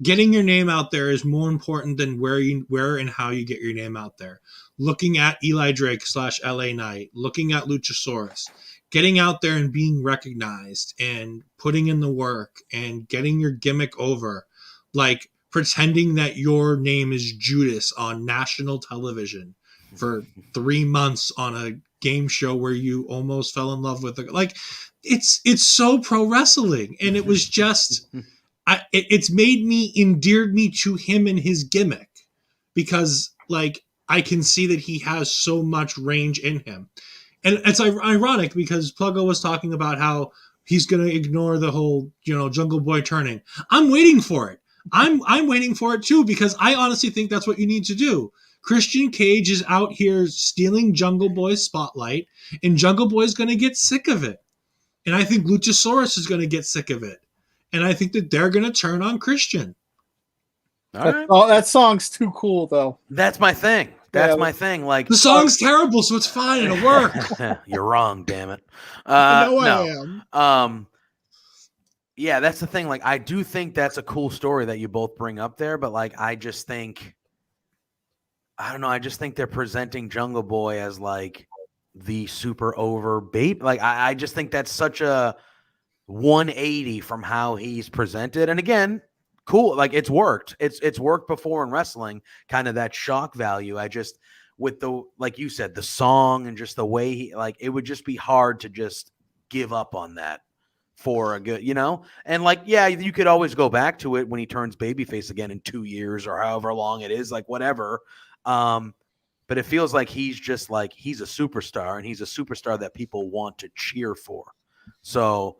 getting your name out there is more important than where and how you get your name out there. Looking at Eli Drake / LA Knight, looking at Luchasaurus, getting out there and being recognized and putting in the work and getting your gimmick over, like pretending that your name is Judas on national television for 3 months on a game show where you almost fell in love with it's so pro wrestling, and it was just it's endeared me to him and his gimmick, because I can see that he has so much range in him. And it's ironic because Pluggo was talking about how he's going to ignore the whole, Jungle Boy turning. I'm waiting for it. I'm waiting for it too, because I honestly think that's what you need to do. Christian Cage is out here stealing Jungle Boy's spotlight, and Jungle Boy's going to get sick of it. And I think Luchasaurus is going to get sick of it. And I think that they're going to turn on Christian. That song's too cool, though. That's my thing. My thing. The song's terrible, so it's fine. It'll work. You're wrong, damn it. I am. Yeah, that's the thing. I do think that's a cool story that you both bring up there, but I just think, I don't know. I just think they're presenting Jungle Boy as the super over babe. I just think that's such a 180 from how he's presented. And again, cool. It's worked. It's worked before in wrestling, kind of that shock value. I just, with the, like you said, the song and just the way he, it would just be hard to just give up on that for a good, and you could always go back to it when he turns babyface again in 2 years or however long it is, whatever. But it feels like he's just he's a superstar, and he's a superstar that people want to cheer for. So,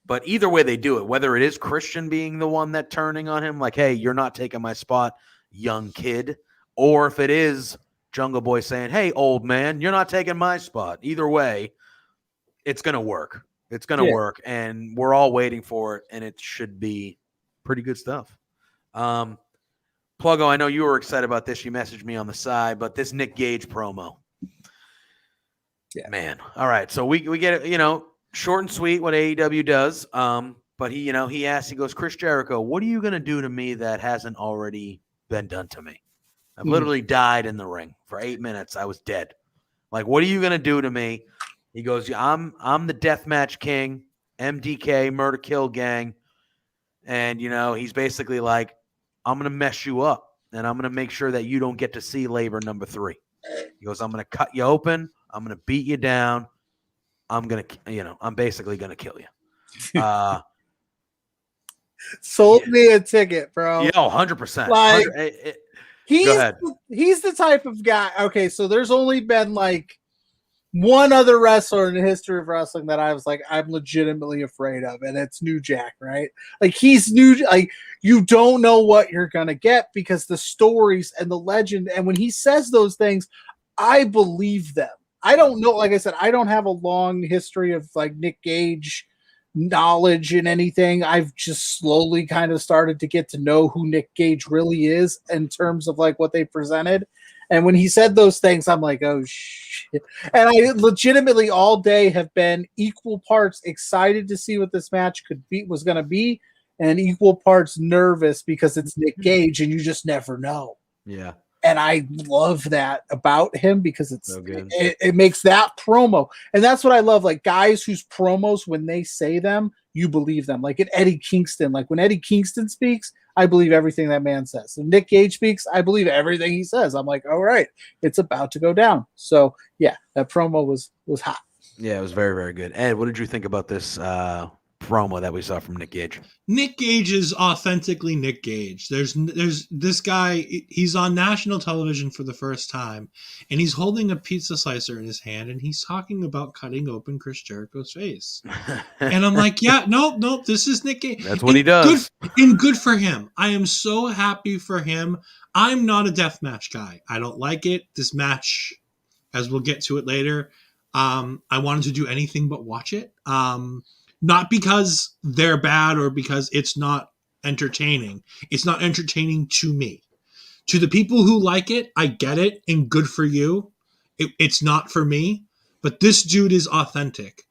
but either way they do it, whether it is Christian being the one that turning on him, hey, you're not taking my spot, young kid, or if it is Jungle Boy saying, hey, old man, you're not taking my spot. Either way, it's going to work. It's going to work, and we're all waiting for it, and it should be pretty good stuff. Pluggo, I know you were excited about this. You messaged me on the side, but this Nick Gage promo. Yeah. Man. All right. So we get it, short and sweet what AEW does. But he asked, he goes, Chris Jericho, what are you going to do to me that hasn't already been done to me? I've literally died in the ring for 8 minutes. I was dead. What are you going to do to me? He goes, I'm the deathmatch king, MDK, murder kill gang. And, he's basically I'm going to mess you up, and I'm going to make sure that you don't get to see labor number 3. He goes, I'm going to cut you open. I'm going to beat you down. I'm going to, I'm basically going to kill you. Sold me a ticket, bro. Yeah, 100%. He's the type of guy. Okay, so there's only been one other wrestler in the history of wrestling that I was I'm legitimately afraid of, and it's New Jack, right? He's new. you don't know what you're going to get because the stories and the legend. And when he says those things, I believe them. I don't know. Like I said, I don't have a long history of like Nick Gage knowledge in anything. I've just slowly kind of started to get to know who Nick Gage really is in terms of like what they presented. And when he said those things, I'm like, oh shit. And I legitimately all day have been equal parts excited to see what this match was going to be, and equal parts nervous because it's Nick Gage and you just never know. Yeah. And I love that about him because it's so good. It makes that promo. And that's what I love. Like guys whose promos, when they say them, you believe them. Like in Eddie Kingston, like when Eddie Kingston speaks, I believe everything that man says. When Nick Gage speaks, I believe everything he says. I'm like, all right, it's about to go down. So yeah, that promo was hot. Yeah, it was very, very good. Ed, what did you think about this promo that we saw from Nick Gage? Nick Gage is authentically Nick Gage. There's this guy, he's on national television for the first time, and he's holding a pizza slicer in his hand, and he's talking about cutting open Chris Jericho's face. And I'm like, yeah, nope, this is Nick Gage. That's what he does. Good for him. I am so happy for him. I'm not a deathmatch guy. I don't like it. This match, as we'll get to it later, I wanted to do anything but watch it. Not because they're bad or because it's not entertaining. It's not entertaining to me. To the people who like it, I get it, and good for you. It's not for me, but this dude is authentic.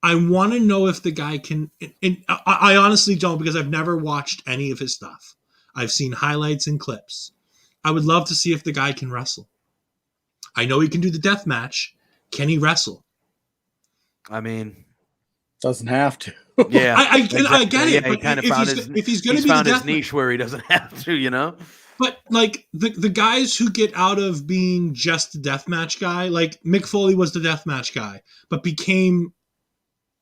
I want to know if the guy can, and I honestly don't because I've never watched any of his stuff. I've seen highlights and clips. I would love to see if the guy can wrestle. I know he can do the death match. Can he wrestle? I mean, doesn't have to. Yeah, I get it. Yeah, but he kind of found his niche where he doesn't have to, you know. But like the guys who get out of being just the deathmatch guy, like Mick Foley was the deathmatch guy, but became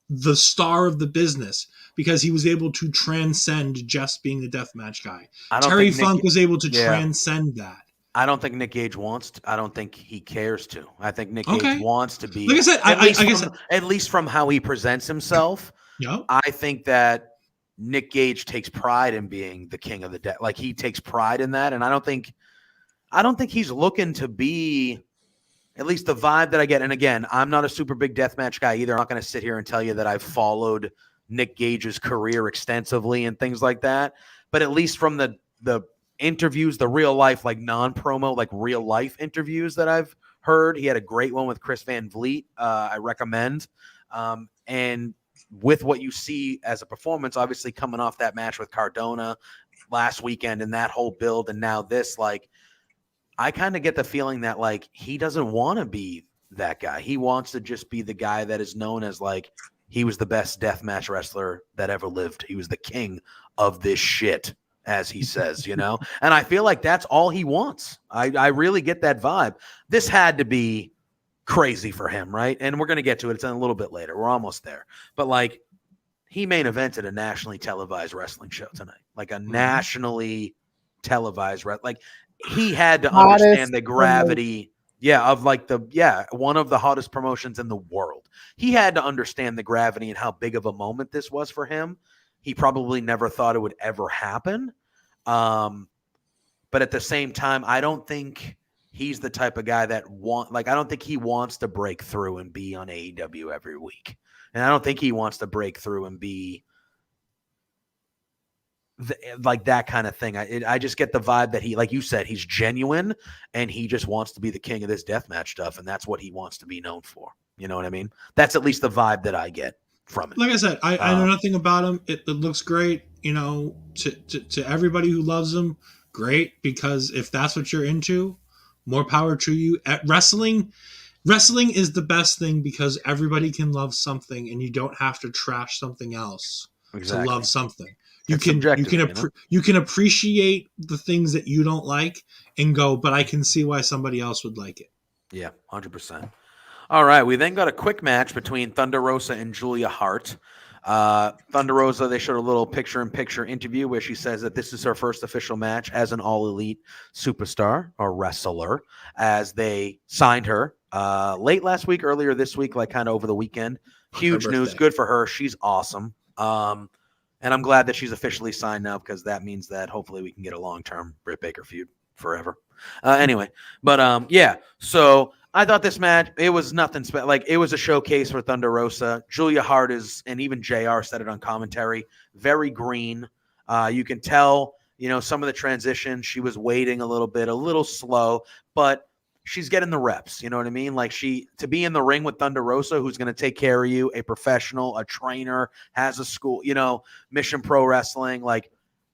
the star of the business because he was able to transcend just being the deathmatch guy. Terry Funk was able to transcend that. I don't think Nick Gage wants to. I don't think he cares to. I think Nick Gage wants to be. Like I said, at least from how he presents himself, I think that Nick Gage takes pride in being the king of the death. Like he takes pride in that, and I don't think he's looking to be. At least the vibe that I get, and again, I'm not a super big deathmatch guy either. I'm not going to sit here and tell you that I've followed Nick Gage's career extensively and things like that. But at least from the interviews, the real life, like non-promo, like real life interviews that I've heard, he had a great one with Chris Van Vliet. I recommend. And with what you see as a performance, obviously coming off that match with Cardona last weekend and that whole build, and now this, like, I kind of get the feeling that like he doesn't want to be that guy. He wants to just be the guy that is known as like he was the best deathmatch wrestler that ever lived. He was the king of this shit, as he says, you know? And I feel like that's all he wants. I really get that vibe. This had to be crazy for him, right? And we're going to get to it. It's in a little bit later. We're almost there. But like he main evented a nationally televised wrestling show tonight, like a nationally televised, like he had to understand the gravity, of like one of the hottest promotions in the world. He had to understand the gravity and how big of a moment this was for him. He probably never thought it would ever happen. But at the same time, I don't think he's the type of guy that I don't think he wants to break through and be on AEW every week. And I don't think he wants to break through and be like that kind of thing. I just get the vibe that he, like you said, he's genuine and he just wants to be the king of this deathmatch stuff, and that's what he wants to be known for. You know what I mean? That's at least the vibe that I get from it. Like I said, I know nothing about him. It looks great, you know, to everybody who loves him, great, because if that's what you're into, more power to you. At wrestling is the best thing because everybody can love something and you don't have to trash something else to love something. You can appreciate the things that you don't like and go, but I can see why somebody else would like it. Yeah, 100%. All right, we then got a quick match between Thunder Rosa and Julia Hart. Thunder Rosa, they showed a little picture-in-picture interview where she says that this is her first official match as an all-elite superstar or wrestler, as they signed her late last week, earlier this week, like kind of over the weekend. Huge news, good for her. She's awesome. And I'm glad that she's officially signed now because that means that hopefully we can get a long-term Britt Baker feud forever. Anyway, but yeah. So I thought this match, it was nothing special. Like, it was a showcase for Thunder Rosa. Julia Hart is, and even JR said it on commentary, very green. You can tell, some of the transition, she was waiting a little slow, but she's getting the reps. You know what I mean? Like, to be in the ring with Thunder Rosa, who's going to take care of you, a professional, a trainer, has a school, Mission Pro Wrestling, like,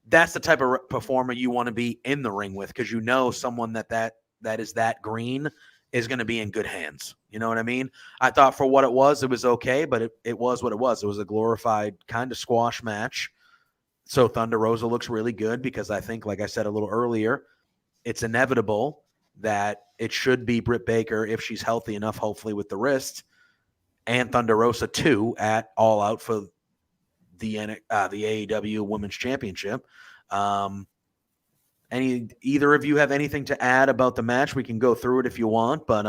that's the type of performer you want to be in the ring with, because someone that is that green is going to be in good hands. You know what I mean? I thought for what it was okay, but it was what it was. It was a glorified kind of squash match. So Thunder Rosa looks really good because I think, like I said a little earlier, it's inevitable that it should be Britt Baker if she's healthy enough, hopefully with the wrist, and Thunder Rosa too at All Out for the AEW Women's Championship. Either of you have anything to add about the match? We can go through it if you want, but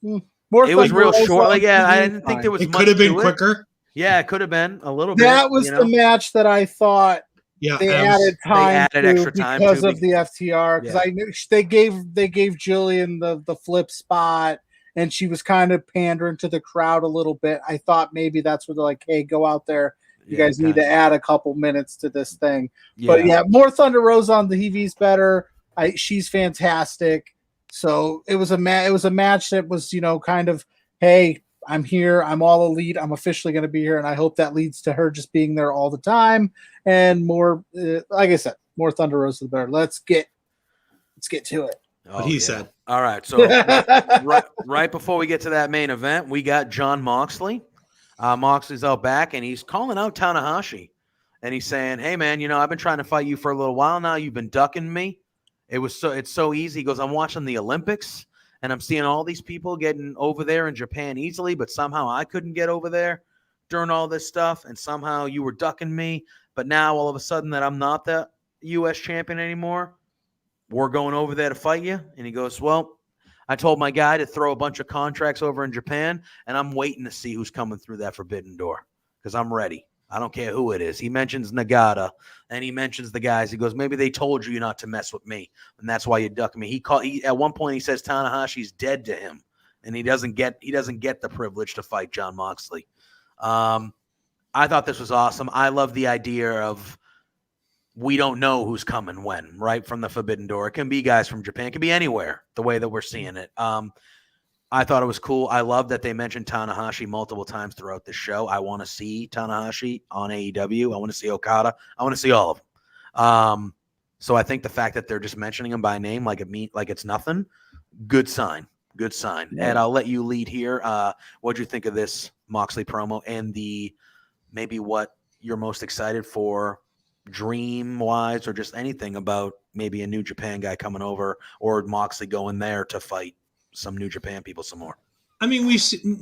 it was real short. Like, I didn't think there was much. It could have been quicker. Yeah, it could have been a little bit. That was the match that I thought they added extra time because of the FTR. Because I knew they gave Jillian the flip spot, and she was kind of pandering to the crowd a little bit. I thought maybe that's where they're like, "Hey, go out there. You guys need to add a couple minutes to this thing." But more Thunder Rosa on the TV's better. She's fantastic. So it was a match that was, kind of, hey, I'm here. I'm all elite. I'm officially going to be here. And I hope that leads to her just being there all the time. And more, like I said, more Thunder Rosa the better. Let's get to it. What he said. All right. So right before we get to that main event, we got Jon Moxley. Moxley's out back, and he's calling out Tanahashi. And he's saying, hey, man, I've been trying to fight you for a little while now. You've been ducking me. It's so easy. He goes, I'm watching the Olympics, and I'm seeing all these people getting over there in Japan easily, but somehow I couldn't get over there during all this stuff, and somehow you were ducking me. But now all of a sudden that I'm not the U.S. champion anymore, we're going over there to fight you. And he goes, well, I told my guy to throw a bunch of contracts over in Japan, and I'm waiting to see who's coming through that forbidden door because I'm ready. I don't care who it is. He mentions Nagata, and he mentions the guys. He goes, maybe they told you not to mess with me, and that's why you duck me. At one point he says Tanahashi's dead to him, and he doesn't get the privilege to fight Jon Moxley. I thought this was awesome. I love the idea of we don't know who's coming when, right, from the forbidden door. It can be guys from Japan. It can be anywhere, the way that we're seeing it. I thought it was cool. I love that they mentioned Tanahashi multiple times throughout the show. I want to see Tanahashi on AEW. I want to see Okada. I want to see all of them. So I think the fact that they're just mentioning him by name like it's nothing, good sign. Good sign. Yeah. Ed, I'll let you lead here. What'd you think of this Moxley promo and maybe what you're most excited for dream-wise or just anything about maybe a New Japan guy coming over or Moxley going there to fight some New Japan people some more? I mean,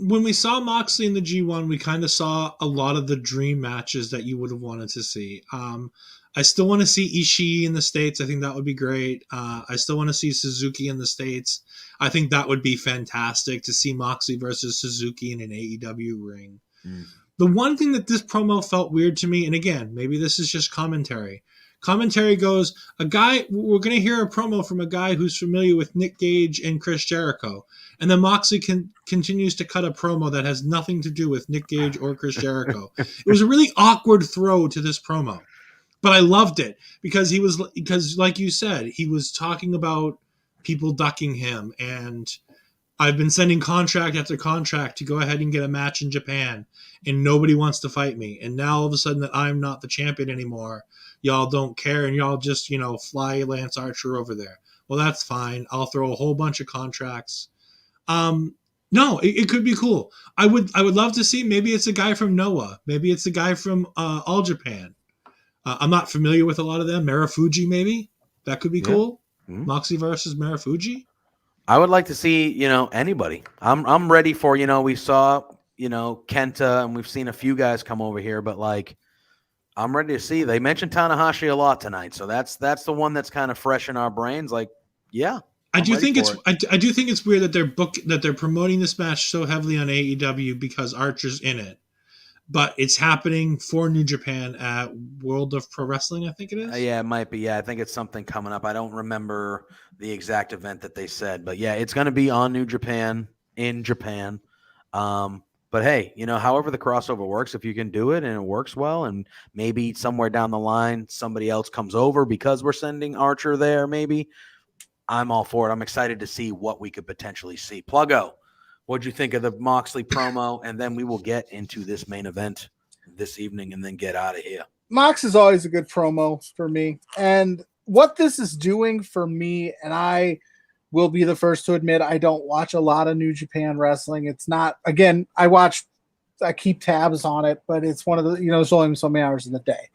when we saw Moxley in the G1, we kind of saw a lot of the dream matches that you would have wanted to see. I still want to see Ishii in the States. I think that would be great. I still want to see Suzuki in the States. I think that would be fantastic to see Moxley versus Suzuki in an AEW ring. Mm. The one thing that this promo felt weird to me, and again, maybe this is just commentary. Commentary goes, we're going to hear a promo from a guy who's familiar with Nick Gage and Chris Jericho. And then Moxley continues to cut a promo that has nothing to do with Nick Gage or Chris Jericho. It was a really awkward throw to this promo. But I loved it because like you said, he was talking about people ducking him. And I've been sending contract after contract to go ahead and get a match in Japan. And nobody wants to fight me. And now all of a sudden that I'm not the champion anymore, y'all don't care, and y'all just, fly Lance Archer over there. Well, that's fine. I'll throw a whole bunch of contracts. No, it could be cool. I would love to see, maybe it's a guy from Noah. Maybe it's a guy from All Japan. I'm not familiar with a lot of them. Marufuji, maybe. That could be cool. Mm-hmm. Moxley versus Marufuji. I would like to see, anybody. I'm ready for, we saw, Kenta, and we've seen a few guys come over here, but I'm ready to see. They mentioned Tanahashi a lot tonight, so that's the one that's kind of fresh in our brains. I do think it's weird that they're promoting this match so heavily on AEW because Archer's in it. but it's happening for New Japan at World of Pro Wrestling, I think it is. Yeah, it might be. Yeah, I think it's something coming up. I don't remember the exact event that they said, but yeah, it's going to be on New Japan in Japan. But hey, however the crossover works, if you can do it and it works well, and maybe somewhere down the line somebody else comes over because we're sending Archer there, maybe I'm all for it. I'm excited to see what we could potentially see. Pluggo, what'd you think of the Moxley promo? And then we will get into this main event this evening and then get out of here. Mox is always a good promo for me. And what this is doing for me, and I will be the first to admit I don't watch a lot of New Japan wrestling. It's not, again, I keep tabs on it, but it's one of the, there's only so many hours in the day.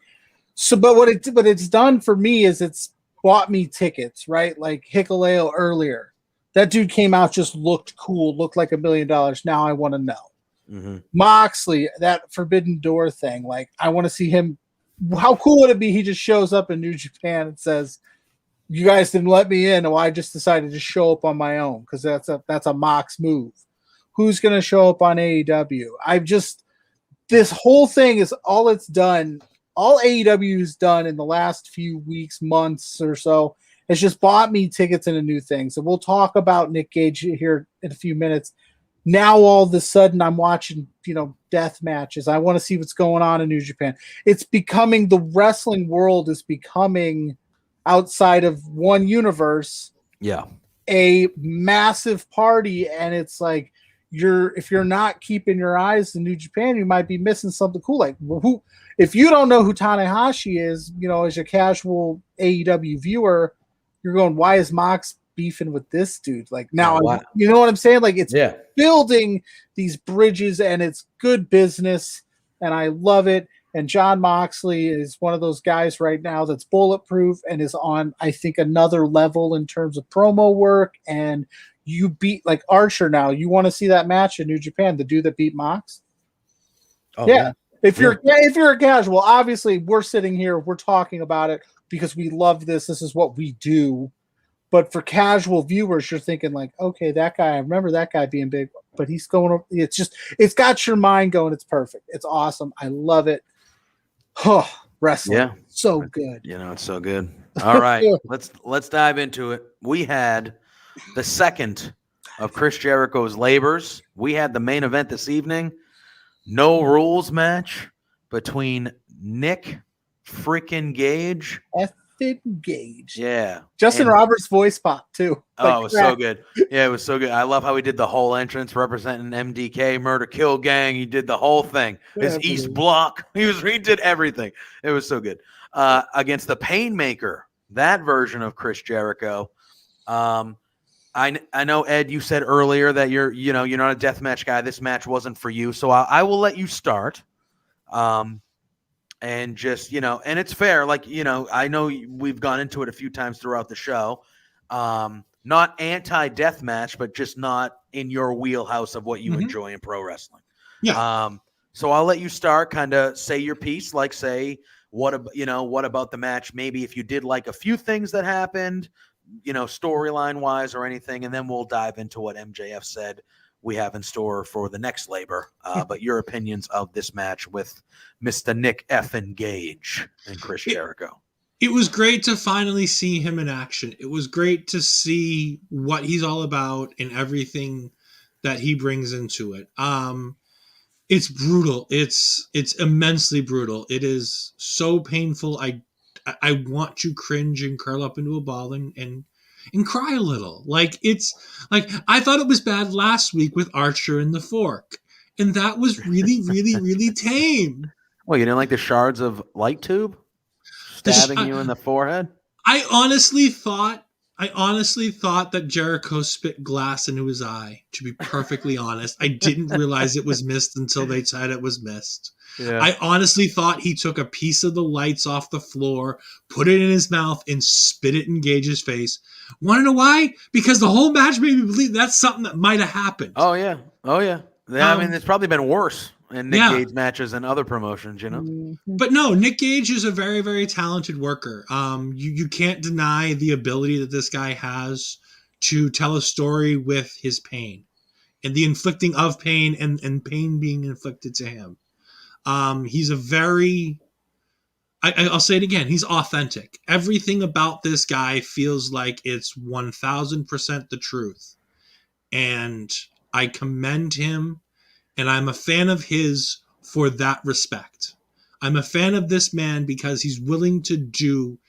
So, but what it's done for me is it's bought me tickets, right? Like Hikuleo earlier. That dude came out, just looked cool, looked like $1 million. Now I want to know. Mm-hmm. Moxley, that Forbidden Door thing, like I want to see him. How cool would it be? He just shows up in New Japan and says, "You guys didn't let me in, or I just decided to show up on my own," because that's a Mox move. Who's going to show up on AEW? This whole thing is all it's done. All AEW's done in the last few weeks, months or so, has just bought me tickets into new things. And we'll talk about Nick Gage here in a few minutes. Now all of a sudden I'm watching, death matches. I want to see what's going on in New Japan. It's becoming, the wrestling world is becoming, outside of one universe, a massive party. And it's like, if you're not keeping your eyes in New Japan, you might be missing something cool. Like if you don't know who Tanahashi is, as a casual AEW viewer, you're going, why is Mox beefing with this dude? Like now, you know what I'm saying? Like it's building these bridges and it's good business and I love it. And Jon Moxley is one of those guys right now that's bulletproof and is on, I think, another level in terms of promo work. And you beat like Archer now. You want to see that match in New Japan, the dude that beat Mox? Oh, yeah. If you're a casual, obviously we're sitting here, we're talking about it because we love this. This is what we do. But for casual viewers, you're thinking like, okay, that guy, I remember that guy being big, but he's going, it's got your mind going. It's perfect. It's awesome. I love it. Oh, wrestling. Yeah. So good. It's so good. All right. let's dive into it. We had the second of Chris Jericho's labors. We had the main event this evening. No rules match between Nick freaking Gage. Gage. Yeah. Justin Roberts' voice pop too. It was so good. Yeah, it was so good. I love how he did the whole entrance representing MDK, Murder Kill Gang. He did the whole thing. His East Block. He did everything. It was so good. Against the Painmaker, that version of Chris Jericho. I know, Ed, you said earlier that you're not a deathmatch guy. This match wasn't for you. So I will let you start. And just, and it's fair. Like, I know we've gone into it a few times throughout the show. Not anti-deathmatch, but just not in your wheelhouse of what you enjoy in pro wrestling. Yeah. So I'll let you start, kind of say your piece, like say, what about the match? Maybe if you did like a few things that happened, storyline wise or anything, and then we'll dive into what MJF said we have in store for the next labor. But your opinions of this match with Mr. Nick effing Gage and Chris Jericho. It was great to finally see him in action. It was great to see what he's all about and everything that he brings into it. It's brutal. It's immensely brutal. It is so painful. I want to cringe and curl up into a ball and cry a little. Like it's like I thought it was bad last week with Archer and the Fork, and that was really, really, really tame. Well, you didn't like the shards of light tube stabbing you in the forehead? I honestly thought that Jericho spit glass into his eye, to be perfectly honest. I didn't realize it was missed until they said it was missed. Yeah. I honestly thought he took a piece of the lights off the floor, put it in his mouth, and spit it in Gage's face. Want to know why? Because the whole match made me believe that's something that might have happened. Oh, yeah. I mean, it's probably been worse in Nick Gage matches and other promotions, But no, Nick Gage is a very, very talented worker. You can't deny the ability that this guy has to tell a story with his pain and the inflicting of pain and pain being inflicted to him. He's a very, I'll say it again, he's authentic. Everything about this guy feels like it's 1000% the truth. And I commend him, and I'm a fan of his for that respect. I'm a fan of this man because he's willing to do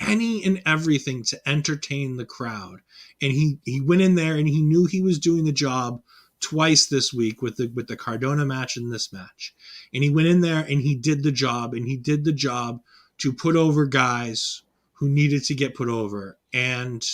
any and everything to entertain the crowd. And he went in there and he knew he was doing the job twice this week with the Cardona match and this match. And he went in there and he did the job, and he did the job to put over guys who needed to get put over. And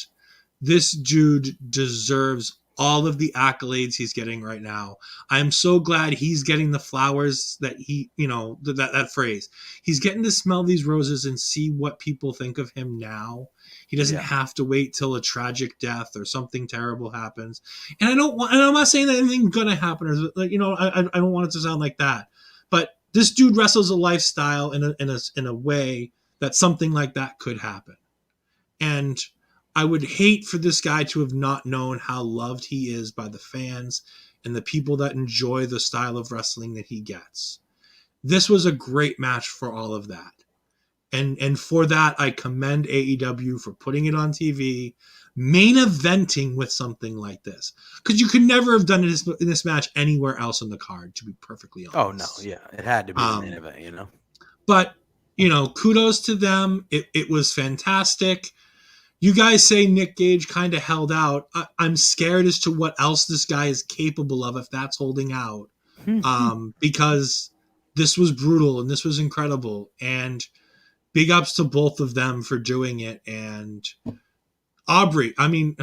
this dude deserves all of the accolades he's getting right now. I'm so glad he's getting the flowers that he, that phrase. He's getting to smell these roses and see what people think of him now. He doesn't have to wait till a tragic death or something terrible happens. And I'm not saying that anything's going to happen, or I don't want it to sound like that. But this dude wrestles a lifestyle in a way that something like that could happen. And I would hate for this guy to have not known how loved he is by the fans and the people that enjoy the style of wrestling that he gets. This was a great match for all of that. And for that, I commend AEW for putting it on TV, main eventing with something like this. Because you could never have done this match anywhere else on the card, to be perfectly honest. Oh, no, yeah. It had to be the main event, But, kudos to them. It was fantastic. You guys say Nick Gage kind of held out. I'm scared as to what else this guy is capable of if that's holding out. Because this was brutal and this was incredible. And big ups to both of them for doing it. And Aubrey, I mean,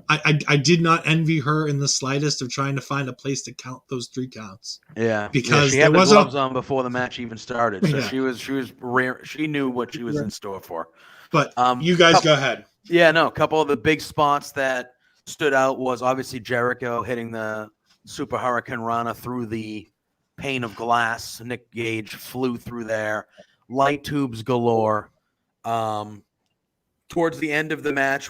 I did not envy her in the slightest of trying to find a place to count those 3 counts. Yeah, because she had the gloves on before the match even started, so she was rare. She knew what she was in store for. But you guys go ahead. Yeah, no, a couple of the big spots that stood out was obviously Jericho hitting the Super Hurricane Rana through the pane of glass. Nick Gage flew through there. Light tubes galore. Towards the end of the match,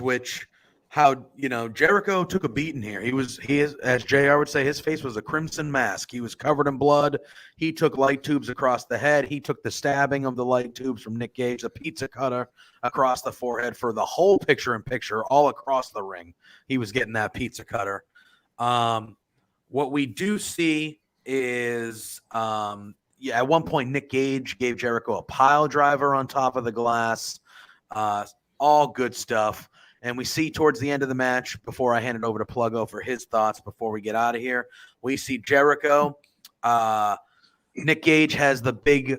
Jericho took a beating here. He is, as JR would say, his face was a crimson mask. He was covered in blood. He took light tubes across the head. He took the stabbing of the light tubes from Nick Gage, the pizza cutter across the forehead for the whole picture-in-picture, all across the ring. He was getting that pizza cutter. What we do see is, at one point, Nick Gage gave Jericho a pile driver on top of the glass. All good stuff. And we see towards the end of the match, before I hand it over to Pluggo for his thoughts before we get out of here, we see Jericho. Nick Gage has the big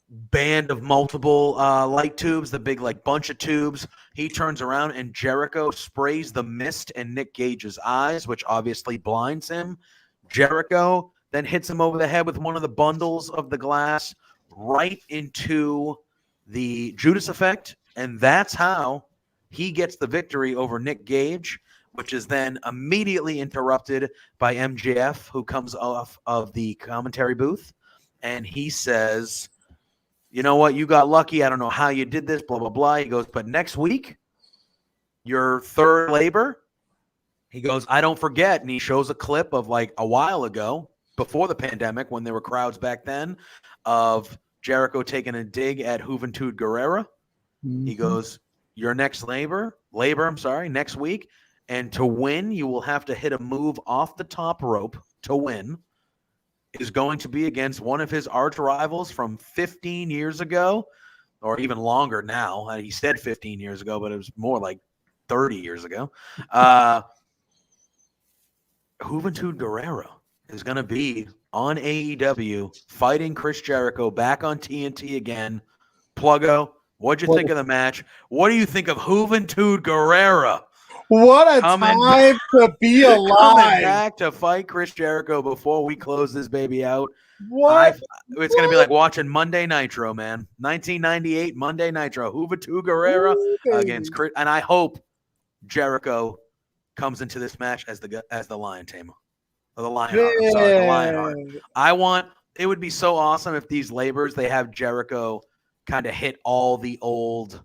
band of multiple light tubes, the big bunch of tubes. He turns around and Jericho sprays the mist in Nick Gage's eyes, which obviously blinds him. Jericho then hits him over the head with one of the bundles of the glass right into the Judas effect, and that's how he gets the victory over Nick Gage, which is then immediately interrupted by MJF, who comes off of the commentary booth, and he says, you know what, you got lucky. I don't know how you did this, blah, blah, blah. He goes, but next week, your third labor, he goes, I don't forget. And he shows a clip of a while ago, before the pandemic, when there were crowds back then, of Jericho taking a dig at Juventud Guerrera. Mm-hmm. He goes, your next next week. And to win, you will have to hit a move off the top rope to win. Is going to be against one of his arch rivals from 15 years ago, or even longer now. He said 15 years ago, but it was more like 30 years ago. Juventud Guerrera is going to be on AEW fighting Chris Jericho back on TNT again. Pluggo, what'd you think of the match? What do you think of Juventud Guerrera? What a time to be alive. Coming back to fight Chris Jericho before we close this baby out. It's going to be like watching Monday Nitro, man. 1998 Monday Nitro. Juventud Guerrera against Chris. And I hope Jericho comes into this match as the Lion Tamer. Or the Lionheart. I'm sorry, the Lionheart. It would be so awesome if these labors, they have Jericho kind of hit all the old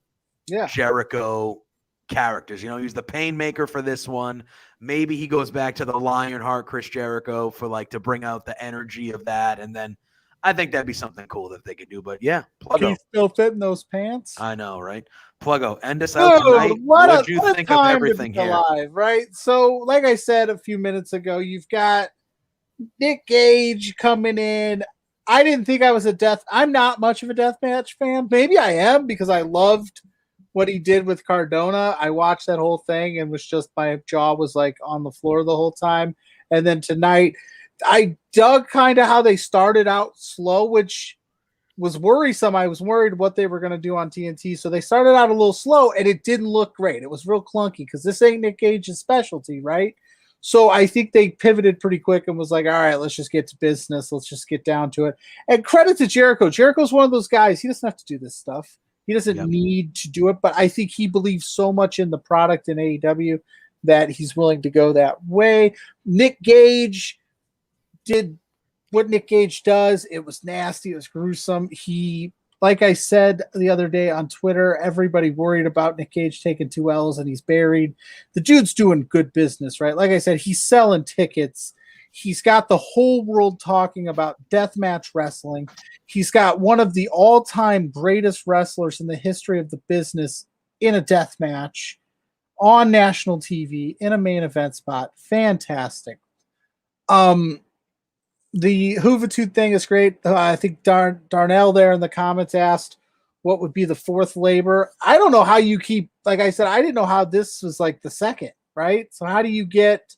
Jericho characters. He's the Painmaker for this one. Maybe he goes back to the Lionheart Chris Jericho for to bring out the energy of that. And then I think that'd be something cool that they could do. But yeah, Pluggo. Can you still fit in those pants? I know, right? Pluggo, end us out tonight. What do you think of everything here? Alive, right? So, like I said a few minutes ago, you've got Nick Gage coming in. I didn't think I was I'm not much of a deathmatch fan. Maybe I am because I loved what he did with Cardona. I watched that whole thing and was just, my jaw was like on the floor the whole time. And then tonight, I dug kind of how they started out slow, which was worrisome. I was worried what they were going to do on TNT. So they started out a little slow and it didn't look great. It was real clunky because this ain't Nick Gage's specialty, right? So I think they pivoted pretty quick and was like, all right, let's just get to business. Let's just get down to it. And credit to Jericho. Jericho's one of those guys. He doesn't have to do this stuff. He doesn't need to do it, but I think he believes so much in the product in AEW that he's willing to go that way. Nick Gage did what Nick Gage does. It was nasty. It was gruesome. He, like I said the other day on Twitter, everybody worried about Nick Gage taking 2 L's and he's buried. The dude's doing good business, right? Like I said, he's selling tickets. He's got the whole world talking about deathmatch wrestling. He's got one of the all-time greatest wrestlers in the history of the business in a deathmatch on national TV in a main event spot. Fantastic. The Juventud thing is great. I think Darnell there in the comments asked what would be the 4th labor. I don't know how you keep, like I said, I didn't know how this was like the 2nd, right? So how do you get,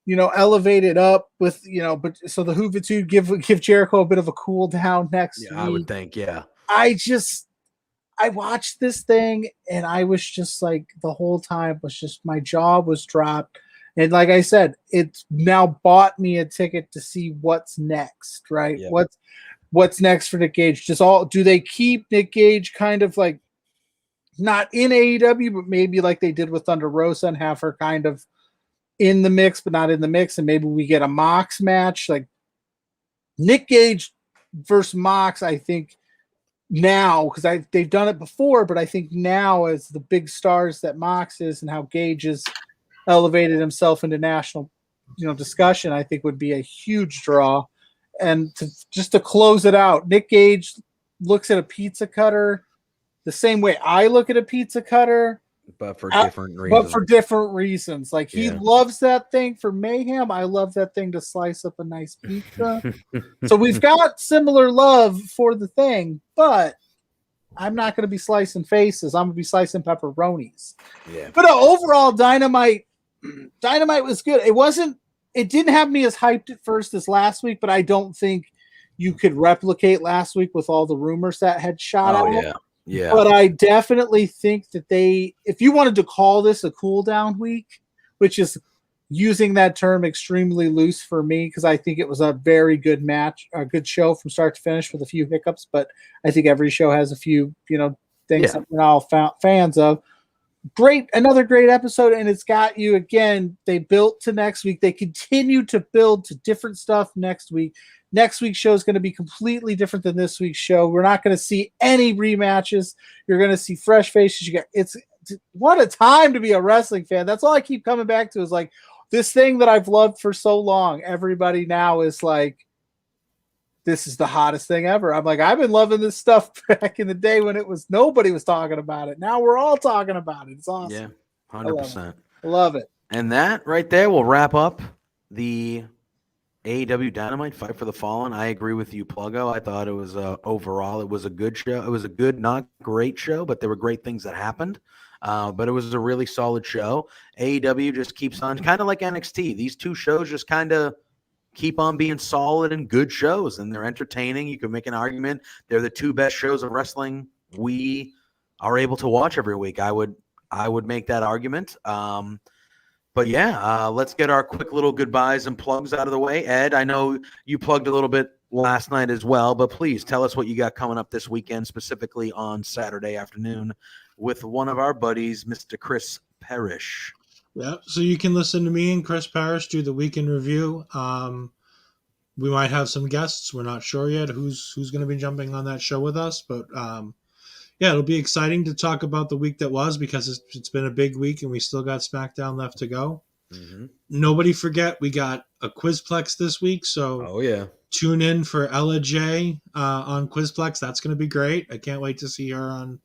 elevated up with, but so the Juventud give Jericho a bit of a cool down next week. I would think, I watched this thing and I was just like, the whole time was just, my jaw was dropped. And like I said, it's now bought me a ticket to see what's next, right? Yeah. What's next for Nick Gage? Do they keep Nick Gage kind of like not in AEW, but maybe like they did with Thunder Rosa and have her kind of in the mix, but not in the mix, and maybe we get a Mox match, like Nick Gage versus Mox. I think now, because they've done it before, but I think now as the big stars that Mox is and how Gage is elevated himself into national, discussion, I think would be a huge draw. And to close it out, Nick Gage looks at a pizza cutter the same way I look at a pizza cutter, but for different reasons. Like he loves that thing for mayhem. I love that thing to slice up a nice pizza. So we've got similar love for the thing, but I'm not going to be slicing faces. I'm going to be slicing pepperonis. Yeah. But overall, Dynamite was good. It didn't have me as hyped at first as last week, but I don't think you could replicate last week with all the rumors that had shot out. Yeah. But I definitely think that if you wanted to call this a cool down week, which is using that term extremely loose for me, because I think it was a very good match, a good show from start to finish with a few hiccups, but I think every show has a few, things that we're all fans of. Another great episode, and it's got you again. They built to next week. They continue to build to different stuff next week. Next week's show is going to be completely different than this week's show. We're not going to see any rematches. You're going to see fresh faces. What a time to be a wrestling fan. That's all I keep coming back to is like this thing that I've loved for so long. Everybody now is like, this is the hottest thing ever. I'm like, I've been loving this stuff back in the day when nobody was talking about it. Now we're all talking about it. It's awesome. Yeah, 100%. I love it. And that right there will wrap up the AEW Dynamite Fight for the Fallen. I agree with you, Pluggo. I thought it was overall, it was a good show. It was a good, not great show, but there were great things that happened. But it was a really solid show. AEW just keeps on, kind of like NXT. These two shows just kind of keep on being solid and good shows, and they're entertaining. You can make an argument they're the 2 best shows of wrestling we are able to watch every week. I would make that argument. But yeah, let's get our quick little goodbyes and plugs out of the way. Ed, I know you plugged a little bit last night as well, but please tell us what you got coming up this weekend, specifically on Saturday afternoon with one of our buddies, Mr. Chris Parrish. Yeah, so you can listen to me and Chris Parrish do the weekend review. We might have some guests. We're not sure yet who's going to be jumping on that show with us, but it'll be exciting to talk about the week that was because it's been a big week and we still got SmackDown left to go. Nobody forget, we got a Quizplex this week. So tune in for Ella J on Quizplex. That's going to be great. I can't wait to see her on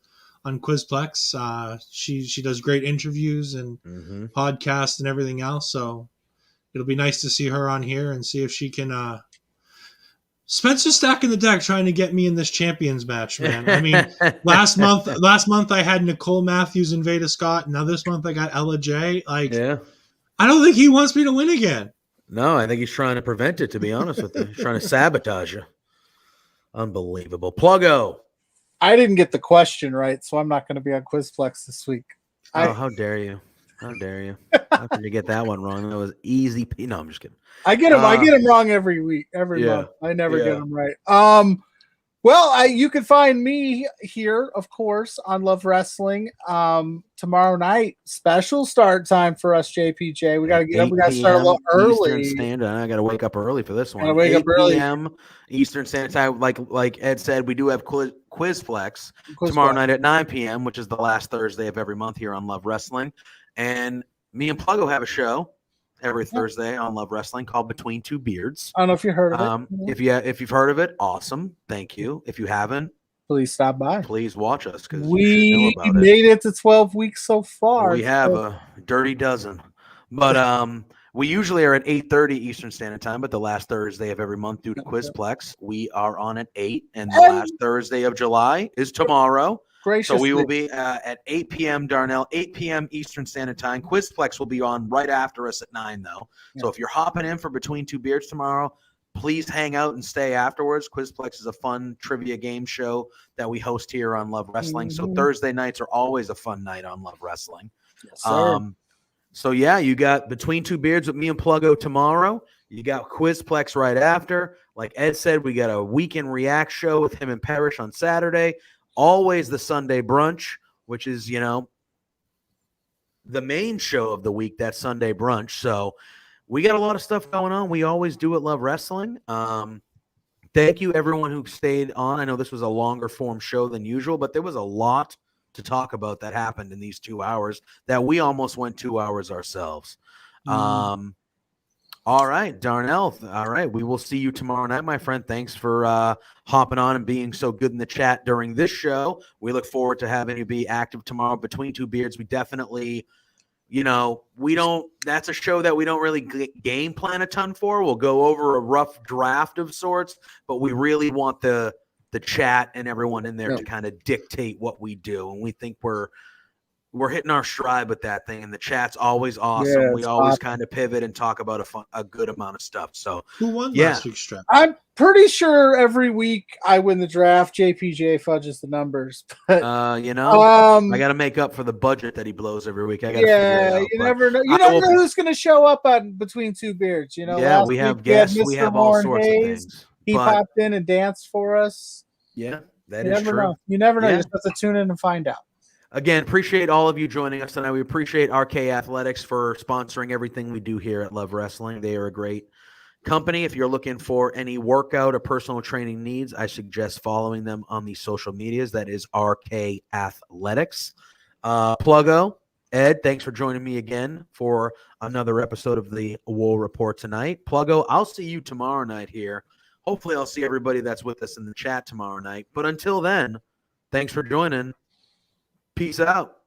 Quizplex. She does great interviews and podcasts and everything else. So it'll be nice to see her on here and see if she can Spencer's stacking the deck trying to get me in this champions match, man. I mean, last month I had Nicole Matthews and Veda Scott. Now this month I got Ella J. I don't think he wants me to win again. No, I think he's trying to prevent it, to be honest with you. He's trying to sabotage you. Unbelievable. Pluggo. I didn't get the question right, so I'm not going to be on Quizplex this week. How dare you? How dare you? How can you get that one wrong? That was easy. No, I'm just kidding. I get them wrong every week, every month. I never get them right. Well, you can find me here, of course, on Love Wrestling tomorrow night. Special start time for us, JPJ. We got to start a little early. Eastern Standard. I got to wake up early for this one. 8 p.m. Eastern Standard Time. Like Ed said, we do have Quizplex tomorrow night at 9 p.m., which is the last Thursday of every month here on Love Wrestling. And me and Pluggo have a show every Thursday on Love Wrestling called Between Two Beards. I don't know if you heard of it. If you've heard of it, awesome. Thank you. If you haven't, please stop by. Please watch us because we made it to 12 weeks so far. We have a dirty dozen, but we usually are at 8:30 Eastern Standard Time. But the last Thursday of every month, due to Quizplex, we are on at 8, and the last Thursday of July is tomorrow. Graciously. So we will be at 8 p.m. Darnell, 8 p.m. Eastern Standard Time. Quizplex will be on right after us at 9, though. Yeah. So if you're hopping in for Between Two Beards tomorrow, please hang out and stay afterwards. Quizplex is a fun trivia game show that we host here on Love Wrestling. So Thursday nights are always a fun night on Love Wrestling. Yes, sir. So yeah, you got Between Two Beards with me and Pluggo tomorrow. You got Quizplex right after. Like Ed said, we got a weekend react show with him and Parrish on Saturday. Always the Sunday brunch, which is, the main show of the week, that Sunday brunch. So we got a lot of stuff going on. We always do at Love Wrestling. Thank you, everyone who stayed on. I know this was a longer form show than usual, but there was a lot to talk about that happened in these 2 hours that we almost went 2 hours ourselves. All right, Darnell. All right, we will see you tomorrow night, my friend. Thanks for hopping on and being so good in the chat during this show. We look forward to having you be active tomorrow. Between Two Beards, we definitely, that's a show that we don't really game plan a ton for. We'll go over a rough draft of sorts, but we really want the chat and everyone in there to kind of dictate what we do. And we think we're hitting our stride with that thing, and the chat's always awesome. Yeah, we always kind of pivot and talk about a good amount of stuff. So who won last week's draft? I'm pretty sure every week I win the draft. JPJ fudges the numbers, but I got to make up for the budget that he blows every week. I got you never know. You never know who's going to show up on Between Two Beards. Yeah, we have guests. We have all sorts of things. He popped in and danced for us. Yeah, that is true. You never know. You just have to tune in and find out. Again, appreciate all of you joining us tonight. We appreciate RK Athletics for sponsoring everything we do here at Love Wrestling. They are a great company. If you're looking for any workout or personal training needs, I suggest following them on the social medias. That is RK Athletics. Pluggo, Ed, thanks for joining me again for another episode of the Wool Report tonight. Pluggo, I'll see you tomorrow night here. Hopefully I'll see everybody that's with us in the chat tomorrow night. But until then, thanks for joining. Peace out.